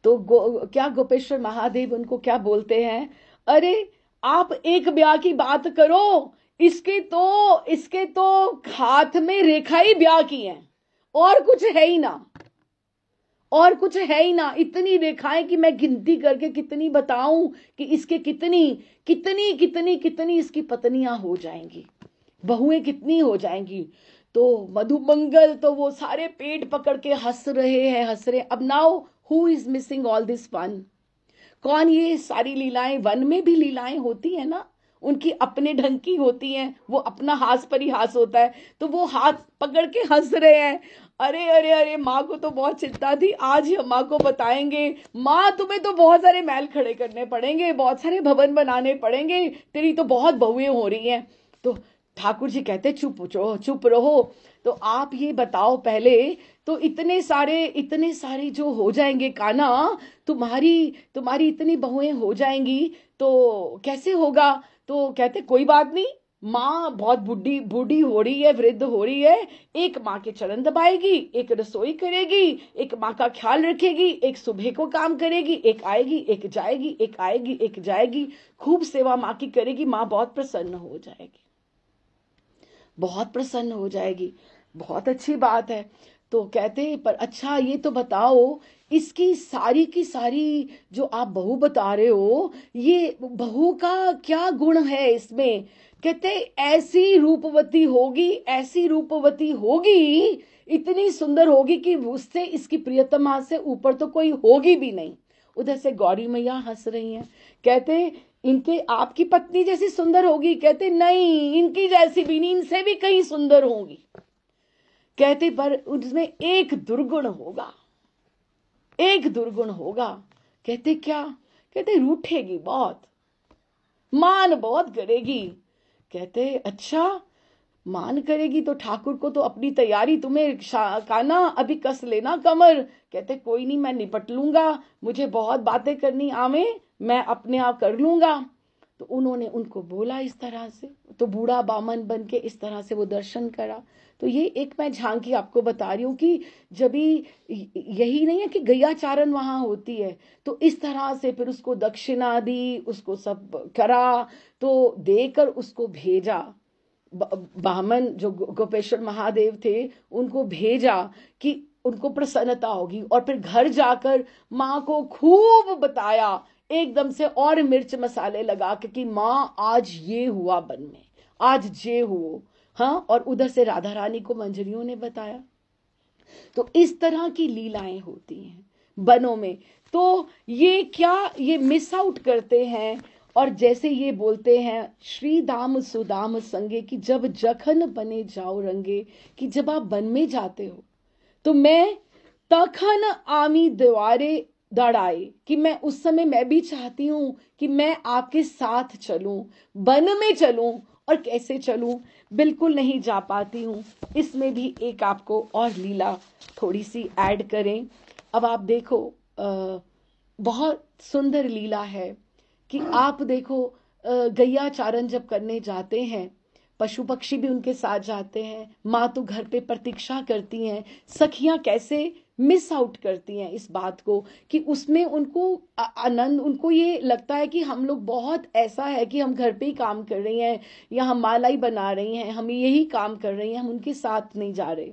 तो क्या गोपेश्वर महादेव उनको क्या बोलते हैं, अरे आप एक ब्याह की बात करो, इसके तो हाथ में रेखा ही ब्याह की है, और कुछ है ही ना, और कुछ है ही ना। इतनी रेखाएं कि मैं गिनती करके कितनी बताऊं कि इसके कितनी कितनी कितनी कितनी इसकी पत्नियां हो जाएंगी, बहुएं कितनी हो जाएंगी। तो मधुमंगल तो वो सारे पेट पकड़ के हंस रहे। अब now who is missing all this fun? कौन? ये सारी लीलाएं, वन में भी लीलाएं होती है ना, उनकी अपने ढंग की होती हैं, वो अपना हास परिहास होता है, तो वो हाथ पकड़ के हंस रहे हैं। अरे अरे अरे, माँ को तो बहुत चिंता थी, आज ही माँ को बताएंगे, माँ तुम्हें तो बहुत सारे महल खड़े करने पड़ेंगे, बहुत सारे भवन बनाने पड़ेंगे, तेरी तो बहुत बहुएं हो रही हैं। तो ठाकुर जी कहते चुप रहो चुप रहो। तो आप ये बताओ पहले, तो इतने सारे जो हो जाएंगे काना, तुम्हारी तुम्हारी इतनी बहुएं हो जाएंगी तो कैसे होगा। तो कहते कोई बात नहीं, माँ बहुत बूढ़ी बूढ़ी हो रही है, वृद्ध हो रही है, एक माँ के चरण दबाएगी, एक रसोई करेगी, एक माँ का ख्याल रखेगी, एक सुबह को काम करेगी, एक आएगी एक जाएगी, एक आएगी एक जाएगी, खूब सेवा माँ की करेगी, माँ बहुत प्रसन्न हो जाएगी, बहुत प्रसन्न हो जाएगी। बहुत अच्छी बात है। तो कहते पर अच्छा ये तो बताओ, इसकी सारी की सारी जो आप बहू बता रहे हो, ये बहू का क्या गुण है इसमें। कहते ऐसी रूपवती होगी, ऐसी रूपवती होगी, इतनी सुंदर होगी कि उससे इसकी प्रियतमा से ऊपर तो कोई होगी भी नहीं। उधर से गौरी मैया हंस रही हैं। कहते इनके आपकी पत्नी जैसी सुंदर होगी। कहते नहीं, इनकी जैसी भी नहीं, इनसे भी कहीं सुंदर होगी। कहते पर उसमें एक दुर्गुण होगा, एक दुर्गुण होगा। कहते क्या। कहते रूठेगी बहुत, मान बहुत करेगी। कहते अच्छा, मान करेगी तो ठाकुर को तो अपनी तैयारी, तुम्हें काना अभी कस लेना कमर। कहते कोई नहीं, मैं निपट लूंगा, मुझे बहुत बातें करनी आवे, मैं अपने आप कर लूंगा। तो उन्होंने उनको बोला इस तरह से, तो बूढ़ा बामन बन के इस तरह से वो दर्शन करा। तो ये एक मैं झांकी आपको बता रही हूँ कि जब भी यही नहीं है कि गैया चारण वहां होती है, तो इस तरह से फिर उसको दक्षिणा दी, उसको सब करा, तो देकर उसको भेजा। बामन जो गोपेश्वर महादेव थे उनको भेजा कि उनको प्रसन्नता होगी, और फिर घर जाकर माँ को खूब बताया एकदम से, और मिर्च मसाले लगा के कि माँ आज ये हुआ बन में, आज ये हुआ। हाँ, और उधर से राधा रानी को मंजरियों ने बताया। तो इस तरह की लीलाएं होती हैं बनों में। तो ये क्या, ये मिस आउट करते हैं। और जैसे ये बोलते हैं श्री दाम सुदाम संगे, कि जब जखन बने जाओ रंगे, कि जब आप वन में जाते हो तो मैं तखन आमी द्वारे दौड़ाए, कि मैं उस समय मैं भी चाहती हूं कि मैं आपके साथ चलूं, वन में चलूं। और कैसे चलूं, बिल्कुल नहीं जा पाती हूं। इसमें भी एक आपको और लीला थोड़ी सी ऐड करें। अब आप देखो, बहुत सुंदर लीला है कि आप देखो, गैया चारण जब करने जाते हैं, पशु पक्षी भी उनके साथ जाते हैं, माँ तो घर पे प्रतीक्षा करती हैं, सखियां कैसे मिस आउट करती हैं इस बात को, कि उसमें उनको आनंद, उनको ये लगता है कि हम लोग बहुत ऐसा है कि हम घर पे ही काम कर रही हैं, या हम मालाई बना रही हैं, हम यही काम कर रही हैं, हम उनके साथ नहीं जा रहे।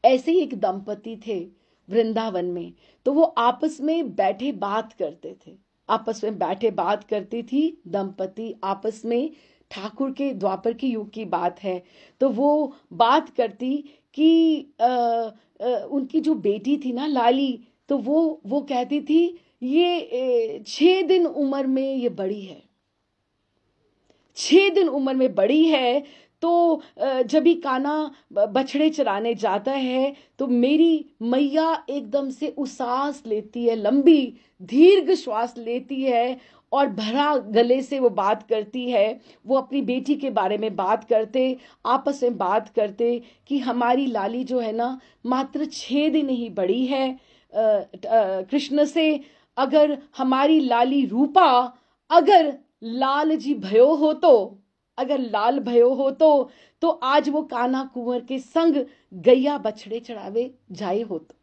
ऐसे ही एक दंपति थे वृंदावन में, तो वो आपस में बैठे बात करते थे, आपस में बैठे बात करती थी दंपति आपस में। ठाकुर के द्वापर की युग की बात है। तो वो बात करती कि उनकी जो बेटी थी ना लाली, तो वो कहती थी ये 6 दिन उम्र में ये बड़ी है, 6 दिन उम्र में बड़ी है। तो जब भी काना बछड़े चराने जाता है तो मेरी मैया एकदम से उसास लेती है, लंबी दीर्घ श्वास लेती है, और भरा गले से वो बात करती है। वो अपनी बेटी के बारे में बात करते, आपस में बात करते कि हमारी लाली जो है ना, मात्र 6 दिन ही बड़ी है कृष्ण से। अगर हमारी लाली रूपा, अगर लाल जी भयो हो तो, अगर लाल भयो हो तो आज वो कान्हा कुंवर के संग गैया बछड़े चढ़ावे जाए हो तो।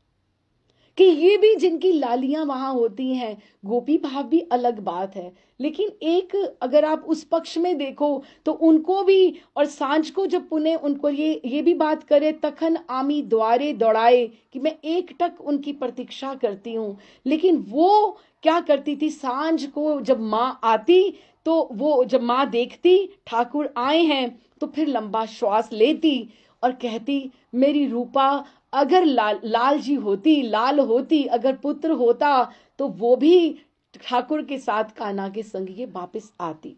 कि ये भी जिनकी लालियां वहां होती हैं, गोपी भाव भी अलग बात है, लेकिन एक अगर आप उस पक्ष में देखो तो उनको भी, और सांझ को जब पुनः उनको ये भी बात करे, तखन आमी द्वारे दौड़ाए, कि मैं एक टक उनकी प्रतीक्षा करती हूँ। लेकिन वो क्या करती थी, सांझ को जब माँ आती, तो वो जब माँ देखती ठाकुर आए हैं, तो फिर लंबा श्वास लेती और कहती मेरी रूपा, अगर लाल जी होती, लाल होती, अगर पुत्र होता, तो वो भी ठाकुर के साथ कान्हा के संग ये वापस आती।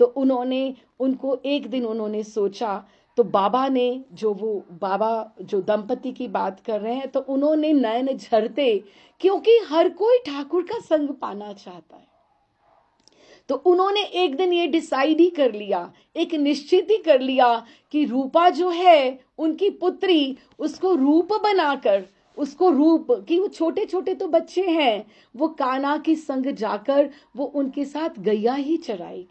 तो उन्होंने उनको एक दिन उन्होंने सोचा, तो बाबा ने, जो वो बाबा जो दंपति की बात कर रहे हैं, तो उन्होंने नयन झरते, क्योंकि हर कोई ठाकुर का संग पाना चाहता है। तो उन्होंने एक दिन ये डिसाइड ही कर लिया, एक निश्चित ही कर लिया कि रूपा जो है उनकी पुत्री, उसको रूप बनाकर, उसको रूप कि वो छोटे छोटे तो बच्चे हैं, वो कान्हा के संग जाकर वो उनके साथ गैया ही चराएगी।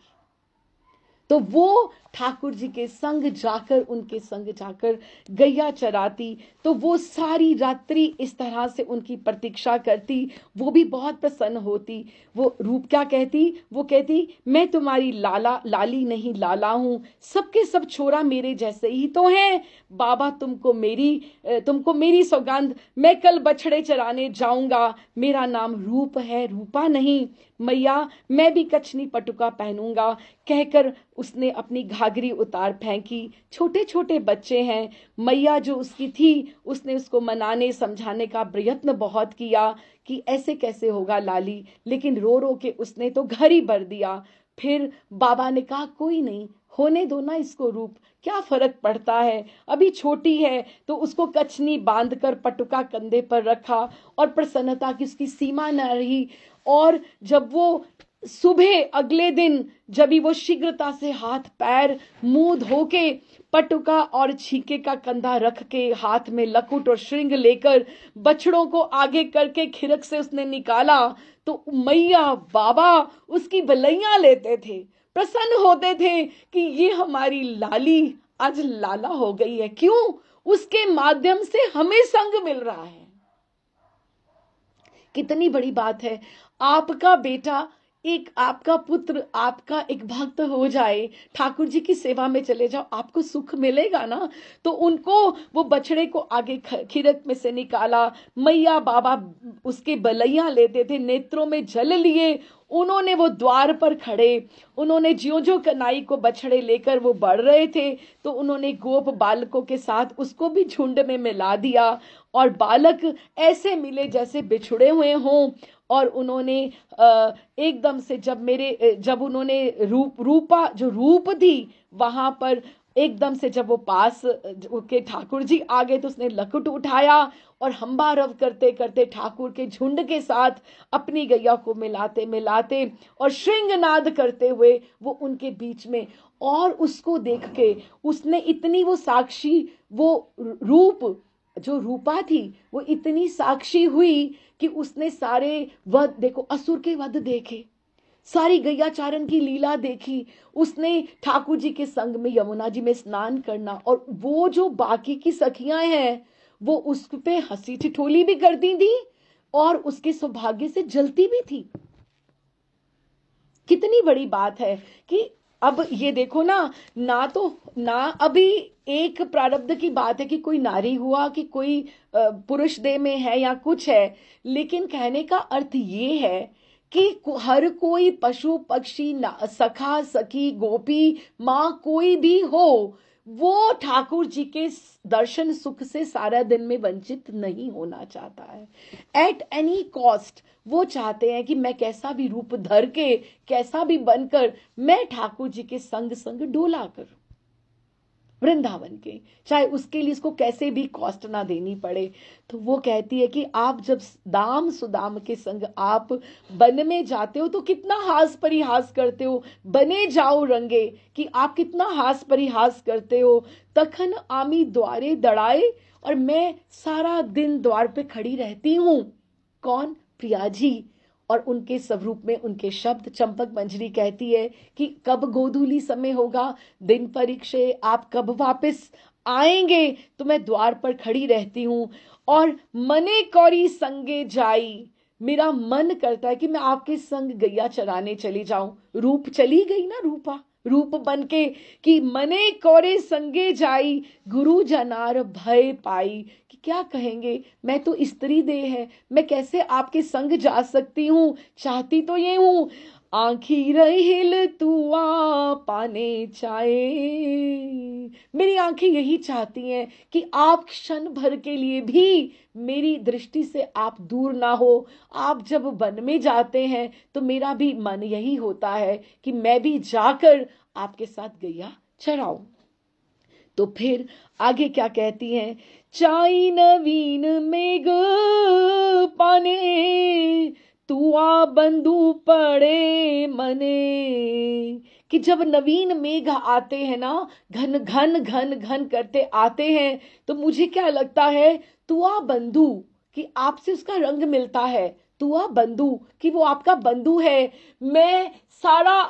तो वो ठाकुर जी के संग जाकर, उनके संग जाकर गैया चराती। तो वो सारी रात्रि इस तरह से उनकी प्रतीक्षा करती। वो भी बहुत प्रसन्न होती। वो रूप क्या कहती, वो कहती मैं तुम्हारी लाली नहीं लाला हूं, सबके सब छोरा मेरे जैसे ही तो हैं। बाबा तुमको मेरी सौगंध, मैं कल बछड़े चराने जाऊंगा, मेरा नाम रूप है, रूपा नहीं। मैया मैं भी कछनी पटुका पहनूंगा, कहकर उसने अपनी घाघरी उतार फेंकी। छोटे छोटे बच्चे हैं। मैया जो उसकी थी, उसने उसको मनाने समझाने का प्रयत्न बहुत किया कि ऐसे कैसे होगा लाली, लेकिन रो रो के उसने तो घर ही भर दिया। फिर बाबा ने कहा कोई नहीं, होने दो ना इसको रूप, क्या फर्क पड़ता है, अभी छोटी है। तो उसको कछनी बांधकर पटुका कंधे पर रखा और प्रसन्नता की उसकी सीमा न रही। और जब वो सुबह अगले दिन, जब ही वो शीघ्रता से हाथ पैर मुंह धो के, पटुका और छीके का कंधा रख के, हाथ में लकुट और श्रृंग लेकर बछड़ों को आगे करके खिरक से उसने निकाला, तो मैया बाबा उसकी बलैया लेते थे, प्रसन्न होते थे कि ये हमारी लाली आज लाला हो गई है। क्यों? उसके माध्यम से हमें संग मिल रहा है। कितनी बड़ी बात है। आपका बेटा, एक आपका पुत्र, आपका एक भक्त हो जाए, ठाकुर जी की सेवा में चले जाओ, आपको सुख मिलेगा ना। तो उनको वो बछड़े को आगे खीरक में से निकाला, मैया बाबा उसके बलैया लेते थे, नेत्रों में जल लिए। उन्होंने वो द्वार पर खड़े, उन्होंने ज्यों ज्यों कन्हई को बछड़े लेकर वो बढ़ रहे थे, तो उन्होंने गोप बालकों के साथ उसको भी झुंड में मिला दिया। और बालक ऐसे मिले जैसे बिछुड़े हुए हों। और उन्होंने एकदम से जब उन्होंने रूपा जो रूप थी वहां पर, एकदम से जब वो पास के ठाकुर जी आ गए, तो उसने लकुट उठाया और हंबारव करते करते ठाकुर के झुंड के साथ अपनी गैया को मिलाते मिलाते और श्रृंगनाद करते हुए वो उनके बीच में। और उसको देख के उसने इतनी, वो साक्षी, वो रूप जो रूपा थी, वो इतनी साक्षी हुई कि उसने सारे वध, देखो असुर के वध देखे, सारी गैयाचारण की लीला देखी, उसने ठाकुर जी के संग में यमुना जी में स्नान करना। और वो जो बाकी की सखियां हैं, वो उस पे हंसी ठिठोली भी करती थी और उसके सौभाग्य से जलती भी थी। कितनी बड़ी बात है कि अब ये देखो ना अभी एक प्रारब्ध की बात है कि कोई नारी हुआ, कि कोई पुरुष देह में है या कुछ है, लेकिन कहने का अर्थ ये है कि हर कोई पशु पक्षी, सखा सखी गोपी माँ कोई भी हो, वो ठाकुर जी के दर्शन सुख से सारा दिन में वंचित नहीं होना चाहता है। एट एनी कॉस्ट वो चाहते हैं कि मैं कैसा भी रूप धर के, कैसा भी बनकर, मैं ठाकुर जी के संग संग डोला करूं वृंदावन के, चाहे उसके लिए इसको कैसे भी कॉस्ट ना देनी पड़े। तो वो कहती है कि आप जब दाम सुदाम के संग आप वन में जाते हो तो कितना हास परिहास करते हो, बने जाओ रंगे, कि आप कितना हास परिहास करते हो। तखन आमी द्वारे दड़ाए, और मैं सारा दिन द्वार पे खड़ी रहती हूं। कौन? प्रिया जी। और उनके स्वरूप में उनके शब्द, चंपक मंजरी कहती है कि कब गोधूली समय होगा, दिन परीक्षे, आप कब वापस आएंगे। तो मैं द्वार पर खड़ी रहती हूं और मने कौरी संगे जाई, मेरा मन करता है कि मैं आपके संग गैया चराने चली जाऊं। रूप चली गई ना, रूपा रूप बन के, कि मने कौरे संगे जाई, गुरु जनार भय पाई, कि क्या कहेंगे, मैं तो स्त्री देह है, मैं कैसे आपके संग जा सकती हूं। चाहती तो ये हूं, आंखी रहिल तू आ पाने चाहे, मेरी आंखें यही चाहती हैं कि आप क्षण भर के लिए भी मेरी दृष्टि से आप दूर ना हो। आप जब वन में जाते हैं तो मेरा भी मन यही होता है कि मैं भी जाकर आपके साथ गैया चराऊं। तो फिर आगे क्या कहती हैं, चाई नवीन मेघ पाने तुआ बंधु पड़े मने। कि जब नवीन मेघ आते हैं ना, घन घन घन घन करते आते हैं, तो मुझे क्या लगता है, तुआ बंधु कि आपसे उसका रंग मिलता है, तुआ बंधु कि वो आपका बंधु है। मैं सारा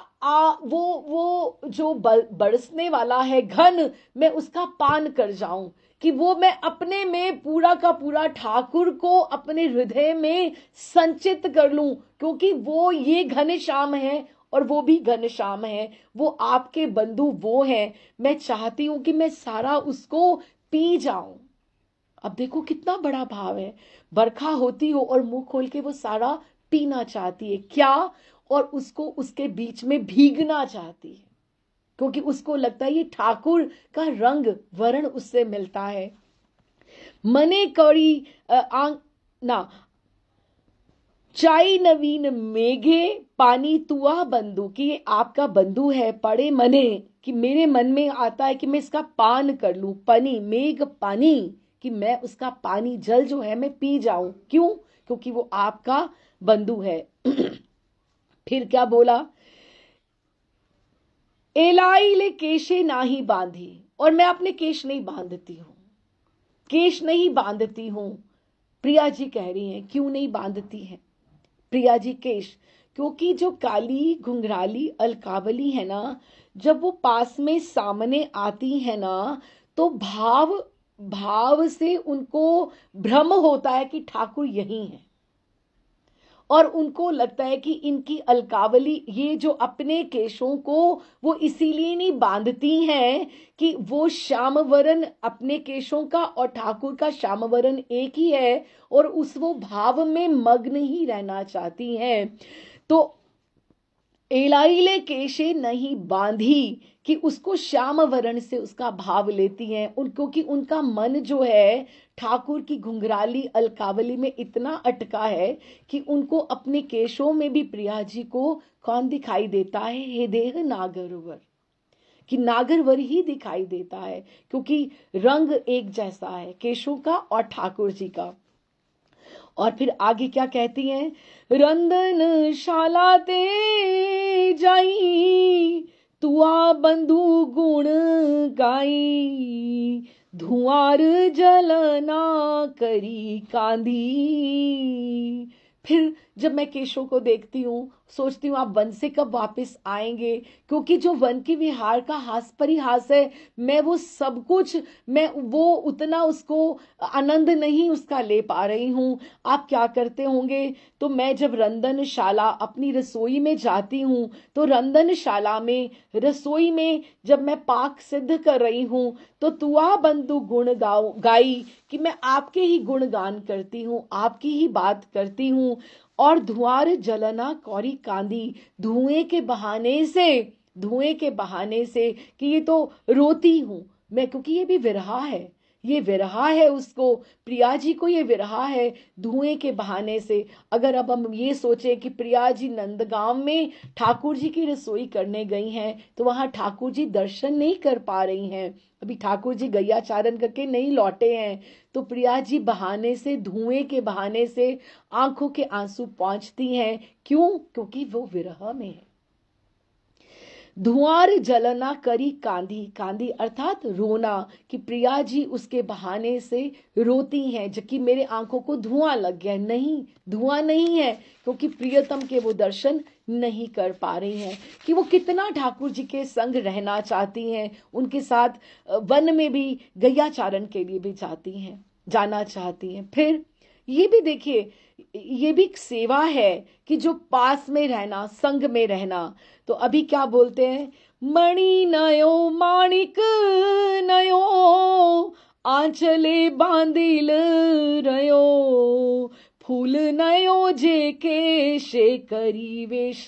वो जो बरसने वाला है घन, मैं उसका पान कर जाऊं, कि वो मैं अपने में पूरा का पूरा ठाकुर को अपने हृदय में संचित कर लूं, क्योंकि वो ये घनश्याम है और वो भी घनश्याम है, वो आपके बंधु वो हैं। मैं चाहती हूं कि मैं सारा उसको पी जाऊं। अब देखो कितना बड़ा भाव है, बरखा होती हो और मुंह खोल के वो सारा पीना चाहती है क्या, और उसको उसके बीच में भीगना चाहती है, क्योंकि उसको लगता है ये ठाकुर का रंग वर्ण उससे मिलता है। मने कौड़ी ना चाई नवीन मेघे पानी तुआ बंधु, कि ये आपका बंधु है, पड़े मने कि मेरे मन में आता है कि मैं इसका पान कर लूं, पनी मेघ पानी, कि मैं उसका पानी जल जो है मैं पी जाऊं। क्यों? क्योंकि वो आपका बंधु है। फिर क्या बोला, एलाई ले केशे नाही बांधी, और मैं अपने केश नहीं बांधती हूं, केश नहीं बांधती हूं। प्रिया जी कह रही हैं क्यों नहीं बांधती हैं प्रिया जी केश, क्योंकि जो काली घुंघराली अलकावली है ना, जब वो पास में सामने आती है ना, तो भाव भाव से उनको भ्रम होता है कि ठाकुर यही है, और उनको लगता है कि इनकी अलकावली, ये जो अपने केशों को वो इसीलिए नहीं बांधती हैं कि वो श्यामवरण अपने केशों का और ठाकुर का श्यामवरण एक ही है, और उस वो भाव में मग्न ही रहना चाहती हैं। तो एलाइले केशे नहीं बांधी, कि उसको श्याम वर्ण से उसका भाव लेती हैं उनको, कि उनका मन जो है ठाकुर की घुंघराली अलकावली में इतना अटका है कि उनको अपने केशों में भी प्रिया जी को कौन दिखाई देता है, हे देह नागरवर, कि नागरवर ही दिखाई देता है, क्योंकि रंग एक जैसा है केशों का और ठाकुर जी का। और फिर आगे क्या कहती हैं, रंदन शाला ते जाई तुआ बंधु गुण गाई, धुआर जलना करी कांधी। फिर जब मैं केशव को देखती हूँ, सोचती हूँ आप वन से कब वापस आएंगे, क्योंकि जो वन की विहार का हास परिहास है, मैं वो सब कुछ, मैं वो उतना उसको आनंद नहीं उसका ले पा रही हूँ। आप क्या करते होंगे, तो मैं जब रंधनशाला अपनी रसोई में जाती हूँ, तो रंधनशाला में रसोई में जब मैं पाक सिद्ध कर रही हूँ, तो तुआ बंधु गुण गाई, कि मैं आपके ही गुणगान करती हूँ, आपकी ही बात करती हूँ। और धुआर जलना कौरी कांदी, धुएं के बहाने से, धुएं के बहाने से, कि ये तो रोती हूं मैं, क्योंकि ये भी विरहा है, ये विरहा है उसको, प्रिया जी को ये विरहा है धुएं के बहाने से। अगर अब हम ये सोचें कि प्रिया जी नंदगांव में ठाकुर जी की रसोई करने गई हैं, तो वहां ठाकुर जी दर्शन नहीं कर पा रही हैं, अभी ठाकुर जी गैयाचारण करके नहीं लौटे हैं, तो प्रिया जी बहाने से, धुएं के बहाने से आंखों के आंसू पहुंचती हैं। क्यों? क्योंकि वो विरह में है। धुआर जलना करी कांधी, कांधी अर्थात रोना, कि प्रिया जी उसके बहाने से रोती हैं, जबकि मेरे आंखों को धुआं लग गया। नहीं, धुआं नहीं है, क्योंकि प्रियतम के वो दर्शन नहीं कर पा रही हैं, कि वो कितना ठाकुर जी के संग रहना चाहती हैं, उनके साथ वन में भी गैयाचारण के लिए भी जाती हैं, जाना चाहती हैं। फिर ये भी देखिए, ये भी एक सेवा है कि जो पास में रहना, संग में रहना। तो अभी क्या बोलते हैं, मणि नयो माणिक नयो आंचले बांधिल रयो, फूल नयो जे के शे करी वेश।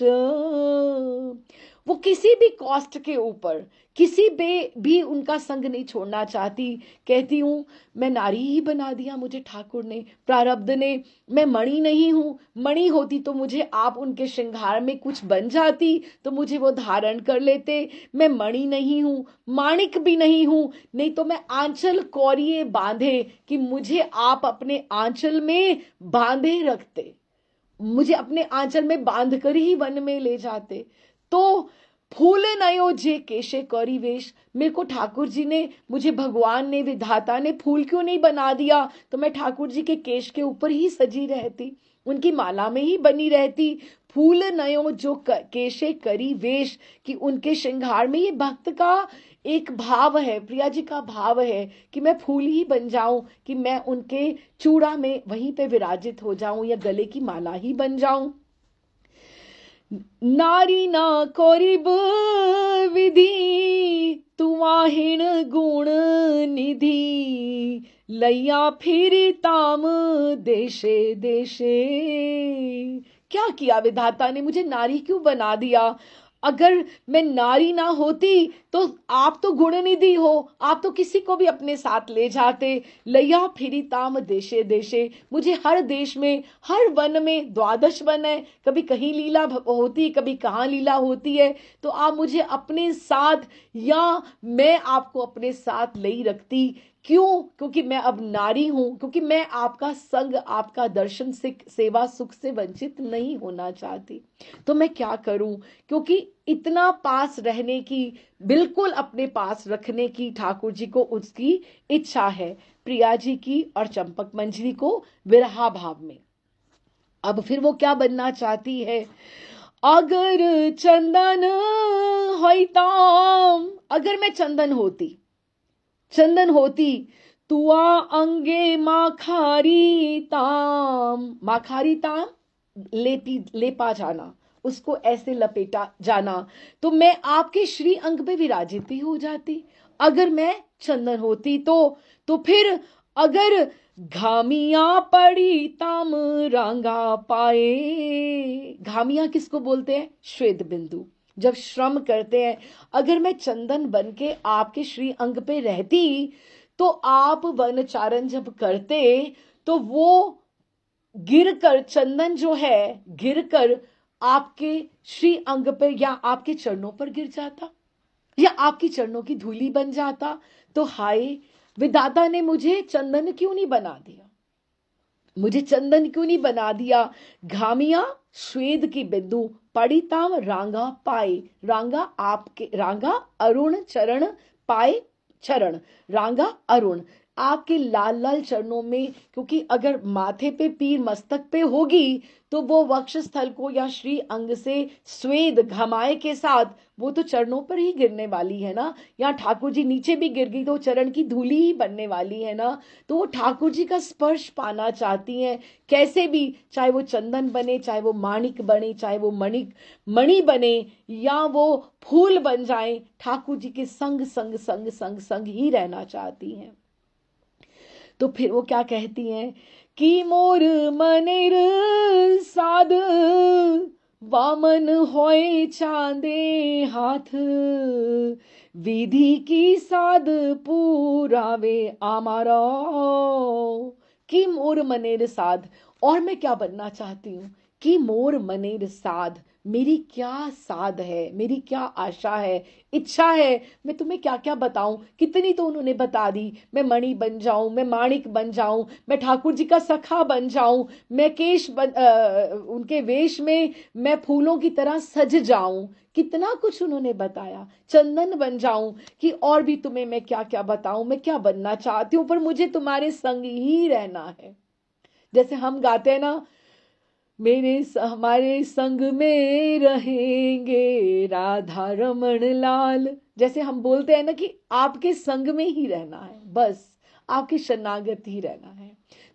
वो किसी भी कॉस्ट के ऊपर, किसी भी उनका संग नहीं छोड़ना चाहती। कहती हूं मैं नारी ही बना दिया मुझे ठाकुर ने, प्रारब्ध ने। मैं मणि नहीं हूं, मणि होती तो मुझे आप उनके श्रृंगार में कुछ बन जाती, तो मुझे वो धारण कर लेते। मैं मणि नहीं हूं, माणिक भी नहीं हूं, नहीं तो मैं आंचल कौरिए बांधे, कि मुझे आप अपने आंचल में बांधे रखते। मुझे अपने आंचल में बांध कर ही वन में ले जाते। तो फूल नयो जे केशे कौरी वेश, मेरे को ठाकुर जी ने, मुझे भगवान ने, विधाता ने फूल क्यों नहीं बना दिया, तो मैं ठाकुर जी के केश के ऊपर ही सजी रहती, उनकी माला में ही बनी रहती। फूल नयो जो केशे करी वेश, कि उनके श्रृंगार में ये भक्त का एक भाव है, प्रिया जी का भाव है कि मैं फूल ही बन जाऊं, कि मैं उनके चूड़ा में वहीं पे विराजित हो जाऊं या गले की माला ही बन जाऊं। नारी ना कोरिब विधि, तुवाहिण गुण निधि, लैया फिरी ताम देशे देशे। क्या किया विधाता ने, मुझे नारी क्यों बना दिया। अगर मैं नारी ना होती तो आप तो गुणनिधि हो, आप तो किसी को भी अपने साथ ले जाते। लैया फिरी ताम देशे देशे, मुझे हर देश में, हर वन में, 12 वन है, कभी कहीं लीला होती, कभी कहाँ लीला होती है, तो आप मुझे अपने साथ, या मैं आपको अपने साथ ले ही रखती। क्यों? क्योंकि मैं अब नारी हूं, क्योंकि मैं आपका संग, आपका दर्शन से, सेवा सुख से वंचित नहीं होना चाहती। तो मैं क्या करूं, क्योंकि इतना पास रहने की, बिल्कुल अपने पास रखने की ठाकुर जी को उसकी इच्छा है, प्रिया जी की और चंपक मंजरी को विरहा भाव में। अब फिर वो क्या बनना चाहती है, अगर चंदन होइताम, अगर मैं चंदन होती, चंदन होती, तुआ अंगे माखारी ताम, माखारी ताम लेपा जाना, उसको ऐसे लपेटा जाना, तो मैं आपके श्री अंग पे विराजित ही हो जाती अगर मैं चंदन होती। तो फिर अगर घामिया पड़ी ताम रांगा पाए, घामिया किसको बोलते हैं, श्वेत बिंदु, जब श्रम करते हैं। अगर मैं चंदन बन के आपके श्री अंग पे रहती, तो आप वनचारण जब करते, तो वो गिर कर, चंदन जो है गिर कर आपके श्री अंग पर या आपके चरणों पर गिर जाता, या आपकी चरणों की धूली बन जाता। तो हाय, विधाता ने मुझे चंदन क्यों नहीं बना दिया, मुझे चंदन क्यों नहीं बना दिया। घामिया श्वेद की बिंदु, पड़िताम रांगा पाए, रांगा आपके, रांगा अरुण चरण, पाए चरण, रांगा अरुण, आपके लाल लाल चरणों में, क्योंकि अगर माथे पे पीर मस्तक पे होगी तो वो वक्षस्थल को या श्री अंग से स्वेद घमाए के साथ वो तो चरणों पर ही गिरने वाली है ना, या ठाकुर जी नीचे भी गिर गई तो चरण की धूली ही बनने वाली है ना। तो वो ठाकुर जी का स्पर्श पाना चाहती हैं, कैसे भी, चाहे वो चंदन बने, चाहे वो माणिक बने, चाहे वो मणि बने, या वो फूल बन जाए, ठाकुर जी के संग संग संग संग संग ही रहना चाहती हैं। तो फिर वो क्या कहती हैं कि मोर मनेर साध, वामन होए चांदे हाथ, विधि की साध पूरावे आमारा, कि मोर मनेर साध, और मैं क्या बनना चाहती हूँ, कि मोर मनेर साध, मेरी क्या साध है, मेरी क्या आशा है, इच्छा है। मैं तुम्हें क्या क्या बताऊं, कितनी तो उन्होंने बता दी, मैं मणि बन जाऊं, मैं माणिक बन जाऊं, मैं ठाकुर जी का सखा बन जाऊं, मैं उनके वेश में मैं फूलों की तरह सज जाऊं, कितना कुछ उन्होंने बताया, चंदन बन जाऊं, कि और भी तुम्हें मैं क्या क्या बताऊं, मैं क्या बनना चाहती हूँ, पर मुझे तुम्हारे संग ही रहना है। जैसे हम गाते हैं ना, हमारे संग में रहेंगे राधा रमन लाल, जैसे हम बोलते हैं ना कि आपके संग में ही रहना है, बस आपके शरणागत ही रहना है।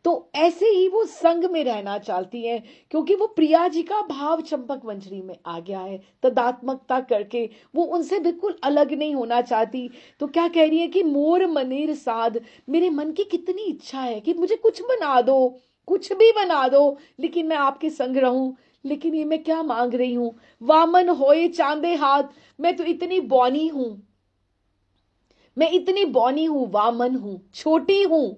तो ऐसे ही वो संग में रहना चाहती हैं, क्योंकि वो प्रिया जी का भाव चंपक मंजरी में आ गया है, तदात्मकता करके वो उनसे बिल्कुल अलग नहीं होना चाहती। तो क्या कह रही है कि मोर मनेर साध, मेरे मन की कितनी इच्छा है कि मुझे कुछ बना दो, कुछ भी बना दो, लेकिन मैं आपके संग रहूं। लेकिन ये मैं क्या मांग रही हूं, वामन होए चांदे हाथ, मैं तो इतनी बौनी हूं, मैं इतनी बौनी हूं, वामन हूं, छोटी हूं,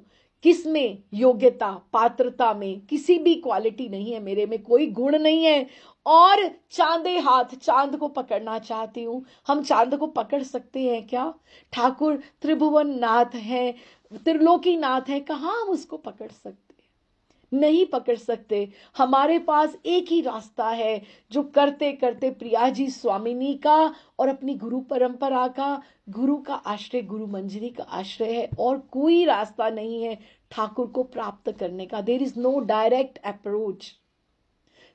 किसमें, योग्यता पात्रता में किसी भी क्वालिटी नहीं है, मेरे में कोई गुण नहीं है, और चांदे हाथ, चांद को पकड़ना चाहती हूं। हम चांद को पकड़ सकते हैं क्या? ठाकुर त्रिभुवन नाथ है, त्रिलोकी नाथ है, कहां हम उसको पकड़ सकते हैं? नहीं पकड़ सकते। हमारे पास एक ही रास्ता है जो करते करते प्रिया जी स्वामिनी का और अपनी गुरु परंपरा का, गुरु का आश्रय, गुरु मंजरी का आश्रय है, और कोई रास्ता नहीं है ठाकुर को प्राप्त करने का। There is no direct approach,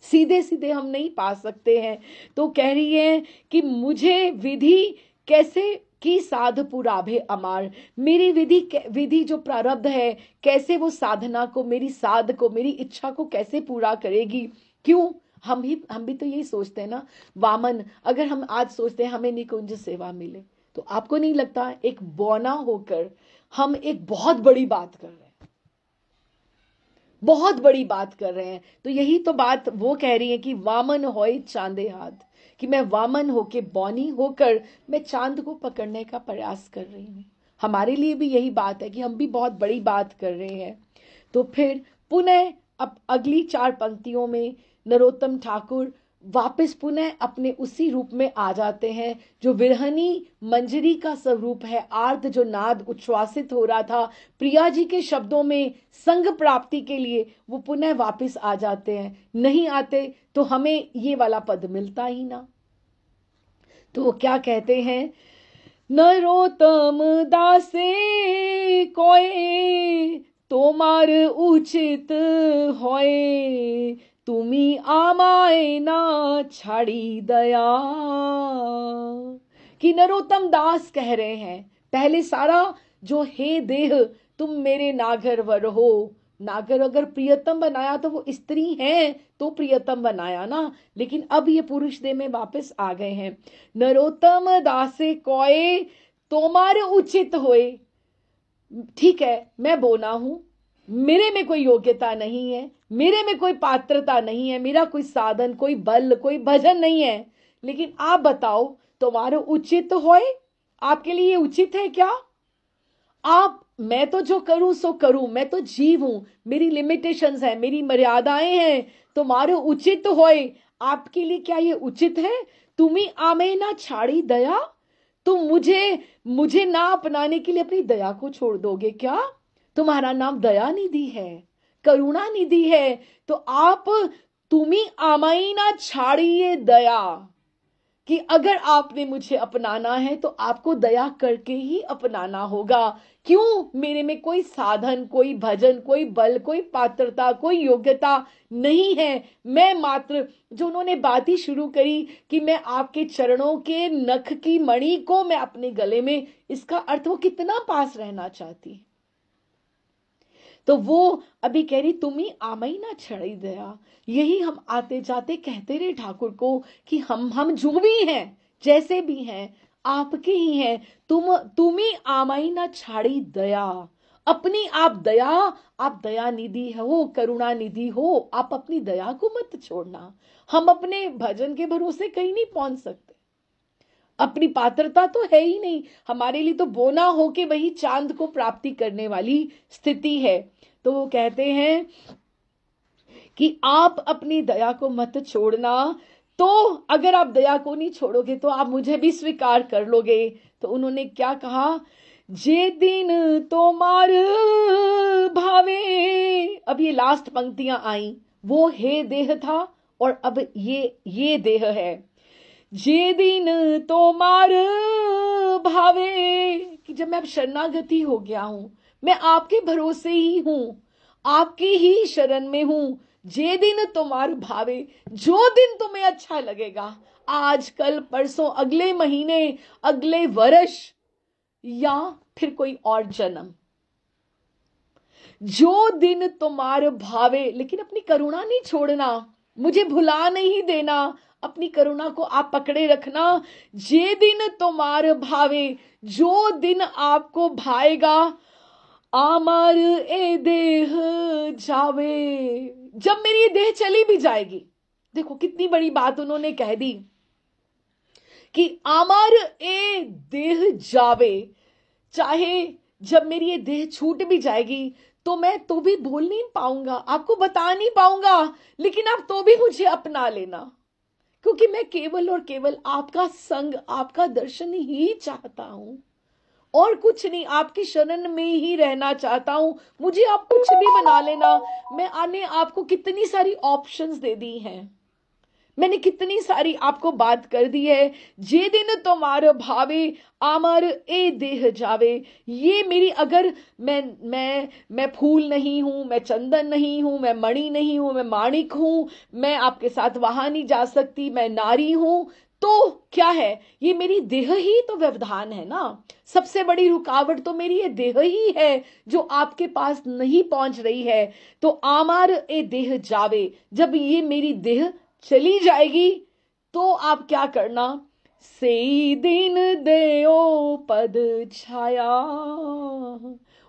सीधे सीधे हम नहीं पा सकते हैं। तो कह रही है कि मुझे विधि कैसे की साध पुराभे अमार, मेरी विधि जो प्रारब्ध है कैसे वो साधना को, मेरी साध को, मेरी इच्छा को कैसे पूरा करेगी। क्यों? हम भी तो यही सोचते हैं ना वामन, अगर हम आज सोचते हैं हमें निकुंज सेवा मिले, तो आपको नहीं लगता एक बौना होकर हम एक बहुत बड़ी बात कर रहे हैं, बहुत बड़ी बात कर रहे हैं। तो यही तो बात वो कह रही है कि वामन होए चांदे हाथ, कि मैं वामन होके, बौनी होकर मैं चांद को पकड़ने का प्रयास कर रही हूं। हमारे लिए भी यही बात है कि हम भी बहुत बड़ी बात कर रहे हैं। तो फिर पुनः अब अगली 4 पंक्तियों में नरोत्तम ठाकुर वापस पुनः अपने उसी रूप में आ जाते हैं जो विरहनी मंजरी का स्वरूप है। आर्त जो नाद उच्छ्वासित हो रहा था प्रिया जी के शब्दों में संग प्राप्ति के लिए, वो पुनः वापस आ जाते हैं। नहीं आते तो हमें ये वाला पद मिलता ही ना। तो वो क्या कहते हैं, नरोत्तम दासे कोय तोमार उचित होए, तुमी आमाए ना छाड़ी दया। कि नरोत्तम दास कह रहे हैं, पहले सारा जो हे देह तुम मेरे नागर वर हो, नागर अगर प्रियतम बनाया तो वो स्त्री है तो प्रियतम बनाया ना, लेकिन अब ये पुरुष देह में वापस आ गए हैं। नरोत्तम दासे कोय तोमार उचित होए, ठीक है मैं बोना हूं, मेरे में कोई योग्यता नहीं है, मेरे में कोई पात्रता नहीं है, मेरा कोई साधन, कोई बल, कोई भजन नहीं है, लेकिन आप बताओ तुम्हारे उचित होए, आपके लिए उचित है क्या? आप, मैं तो जो करूं सो करूं, मैं तो जीव हूं, मेरी लिमिटेशंस है, मेरी मर्यादाएं हैं, तुम्हारे उचित होए, आपके लिए क्या ये उचित है? तुम्ही आमे ना छाड़ी दया, तुम मुझे ना अपनाने के लिए अपनी दया को छोड़ दोगे क्या? तुम्हारा नाम दया निधि है, करुणा निधि है, तो आप तुम्ही आमाई ना छाड़िए दया, कि अगर आपने मुझे अपनाना है तो आपको दया करके ही अपनाना होगा। क्यों? मेरे में कोई साधन, कोई भजन, कोई बल, कोई पात्रता, कोई योग्यता नहीं है। मैं मात्र, जो उन्होंने बात ही शुरू करी कि मैं आपके चरणों के नख की मणि को मैं अपने गले में, इसका अर्थ वो कितना पास रहना चाहती। तो वो अभी कह रही तुम ही आमई ना छड़ी दया। यही हम आते जाते कहते रहे ठाकुर को कि हम जो भी हैं, जैसे भी हैं, आपके ही हैं, तुम ही आमई ना छाड़ी दया। अपनी आप दया निधि हो, करुणा निधि हो, आप अपनी दया को मत छोड़ना। हम अपने भजन के भरोसे कहीं नहीं पहुंच सकते, अपनी पात्रता तो है ही नहीं हमारे लिए, तो बोना होके वही चांद को प्राप्ति करने वाली स्थिति है। तो वो कहते हैं कि आप अपनी दया को मत छोड़ना, तो अगर आप दया को नहीं छोड़ोगे तो आप मुझे भी स्वीकार कर लोगे। तो उन्होंने क्या कहा, जे दिन तोमार भावे, अब ये लास्ट पंक्तियां आई, वो हे देह था और अब ये देह है। जे दिन तोमार भावे, कि जब मैं अब शरणागति हो गया हूं, मैं आपके भरोसे ही हूं, आपकी ही शरण में हूं। जे दिन तुम्हार भावे, जो दिन तुम्हें अच्छा लगेगा, आज कल परसों, अगले महीने, अगले वर्ष, या फिर कोई और जन्म, जो दिन तुम्हार भावे, लेकिन अपनी करुणा नहीं छोड़ना, मुझे भुला नहीं देना, अपनी करुणा को आप पकड़े रखना। जे दिन तुम्हार भावे, जो दिन आपको भाएगा, आमर ए देह जावे, जब मेरी ये देह चली भी जाएगी। देखो कितनी बड़ी बात उन्होंने कह दी कि आमर ए देह जावे, चाहे जब मेरी ये देह छूट भी जाएगी तो मैं तो भी बोल नहीं पाऊंगा, आपको बता नहीं पाऊंगा, लेकिन आप तो भी मुझे अपना लेना, क्योंकि मैं केवल और केवल आपका संग, आपका दर्शन ही चाहता हूं। और कुछ नहीं, आपकी शरण में ही रहना चाहता हूं, मुझे आप कुछ भी बना लेना। मैंने आपको कितनी सारी ऑप्शंस दे दी हैं, मैंने कितनी सारी आपको बात कर दी है। जे दिन तुम्हारे भावे आमर ए देह जावे। ये मेरी, अगर मैं फूल नहीं हूं, मैं चंदन नहीं हूं, मैं मणि नहीं हूं, मैं माणिक हूं, मैं आपके साथ वहां नहीं जा सकती, मैं नारी हूं, तो क्या है, ये मेरी देह ही तो व्यवधान है ना। सबसे बड़ी रुकावट तो मेरी ये देह ही है जो आपके पास नहीं पहुंच रही है। तो आमार ए देह जावे, जब ये मेरी देह चली जाएगी तो आप क्या करना, से दिन देओ पद छाया,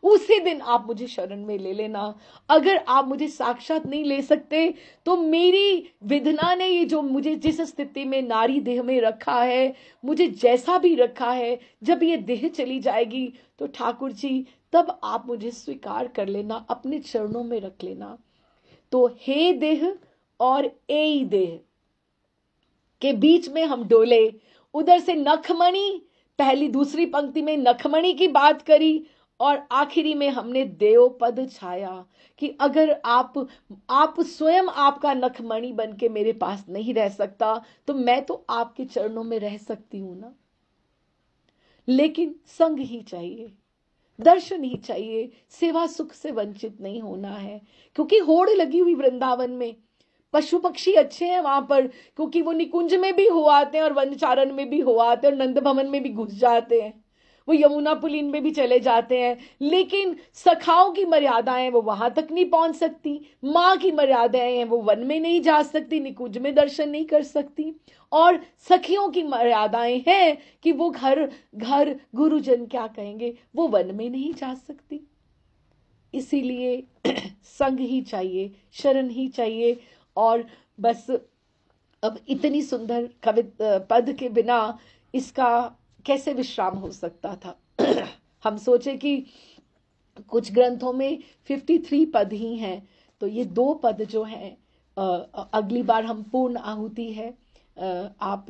उसी दिन आप मुझे शरण में ले लेना। अगर आप मुझे साक्षात नहीं ले सकते तो मेरी विधना ने ये जो मुझे जिस स्थिति में नारी देह में रखा है, मुझे जैसा भी रखा है, जब ये देह चली जाएगी तो ठाकुर जी तब आप मुझे स्वीकार कर लेना, अपने चरणों में रख लेना। तो हे देह और ए देह के बीच में हम डोले। उधर से नखमणि, पहली दूसरी पंक्ति में नखमणि की बात करी और आखिरी में हमने देव पद छाया कि अगर आप स्वयं आपका नखमणि बन के मेरे पास नहीं रह सकता तो मैं तो आपके चरणों में रह सकती हूं ना। लेकिन संग ही चाहिए, दर्शन ही चाहिए, सेवा सुख से वंचित नहीं होना है। क्योंकि होड़ लगी हुई वृंदावन में, पशु पक्षी अच्छे हैं वहां पर, क्योंकि वो निकुंज में भी हो आते हैं और वनचारण में भी हो आते हैं और नंद भवन में भी घुस जाते हैं, वो यमुना पुलिन में भी चले जाते हैं। लेकिन सखाओं की मर्यादाएं वो वहां तक नहीं पहुंच सकती, माँ की मर्यादाएं हैं वो वन में नहीं जा सकती, निकुंज में दर्शन नहीं कर सकती, और सखियों की मर्यादाएं हैं कि वो घर घर गुरुजन क्या कहेंगे, वो वन में नहीं जा सकती। इसीलिए संग ही चाहिए, शरण ही चाहिए। और बस अब इतनी सुंदर पद के बिना इसका कैसे विश्राम हो सकता था। हम सोचे कि कुछ ग्रंथों में 53 पद ही हैं, तो ये 2 पद जो हैं, अगली बार हम पूर्ण आहुति है, आप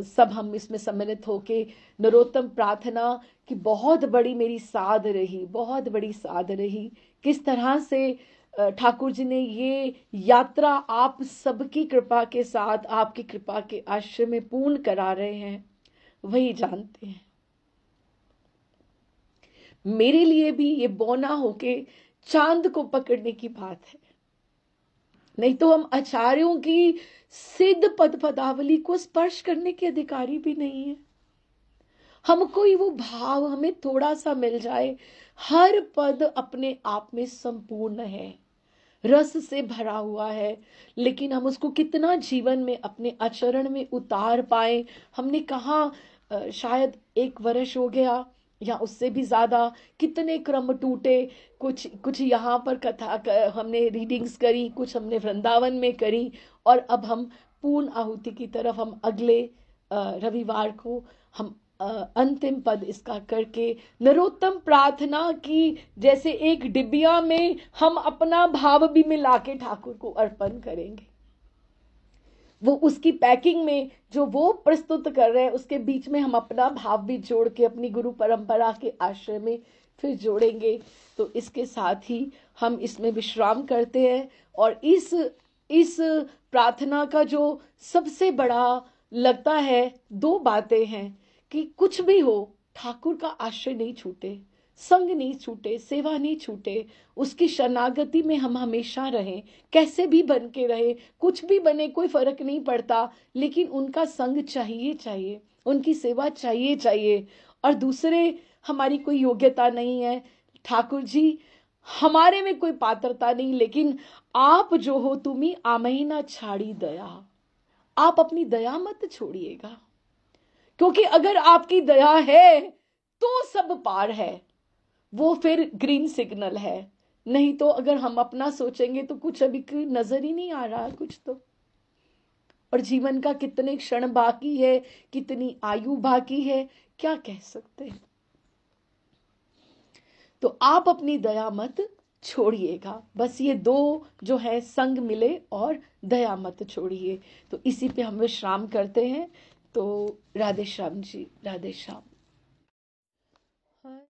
सब हम इसमें सम्मिलित होके नरोत्तम प्रार्थना की बहुत बड़ी मेरी साध रही, बहुत बड़ी साध रही। किस तरह से ठाकुर जी ने ये यात्रा आप सबकी कृपा के साथ, आपकी कृपा के आश्रय में पूर्ण करा रहे हैं, वही जानते हैं। मेरे लिए भी ये बौना होके चांद को पकड़ने की बात है, नहीं तो हम आचार्यों की सिद्ध पद पदावली को स्पर्श करने के अधिकारी भी नहीं है। हमको ही वो भाव हमें थोड़ा सा मिल जाए, हर पद अपने आप में संपूर्ण है, रस से भरा हुआ है, लेकिन हम उसको कितना जीवन में अपने आचरण में उतार पाए। हमने कहा शायद 1 वर्ष हो गया या उससे भी ज्यादा, कितने क्रम टूटे, कुछ कुछ यहाँ पर कथा हमने रीडिंग्स करी, कुछ हमने वृंदावन में करी, और अब हम पूर्ण आहुति की तरफ हम अगले रविवार को हम अंतिम पद इसका करके नरोत्तम प्रार्थना की जैसे एक डिबिया में हम अपना भाव भी मिला के ठाकुर को अर्पण करेंगे। वो उसकी पैकिंग में जो वो प्रस्तुत कर रहे हैं उसके बीच में हम अपना भाव भी जोड़ के अपनी गुरु परंपरा के आश्रय में फिर जोड़ेंगे। तो इसके साथ ही हम इसमें विश्राम करते हैं। और इस प्रार्थना का जो सबसे बड़ा लगता है, 2 बातें हैं कि कुछ भी हो ठाकुर का आश्रय नहीं छूटे, संग नहीं छूटे, सेवा नहीं छूटे, उसकी शरणागति में हम हमेशा रहें, कैसे भी बन के रहे, कुछ भी बने कोई फर्क नहीं पड़ता, लेकिन उनका संग चाहिए चाहिए, उनकी सेवा चाहिए चाहिए। और दूसरे, हमारी कोई योग्यता नहीं है ठाकुर जी, हमारे में कोई पात्रता नहीं, लेकिन आप जो हो तुम्ही आमही ना छाड़ी दया, आप अपनी दया मत छोड़िएगा, क्योंकि अगर आपकी दया है तो सब पार है, वो फिर ग्रीन सिग्नल है। नहीं तो अगर हम अपना सोचेंगे तो कुछ अभी नजर ही नहीं आ रहा कुछ तो। और जीवन का कितने क्षण बाकी है, कितनी आयु बाकी है, क्या कह सकते हैं। तो आप अपनी दया मत छोड़िएगा, बस ये 2 जो है, संग मिले और दया मत छोड़िए। तो इसी पे हम विश्राम करते हैं। तो राधे श्याम जी, राधे श्याम। हाय।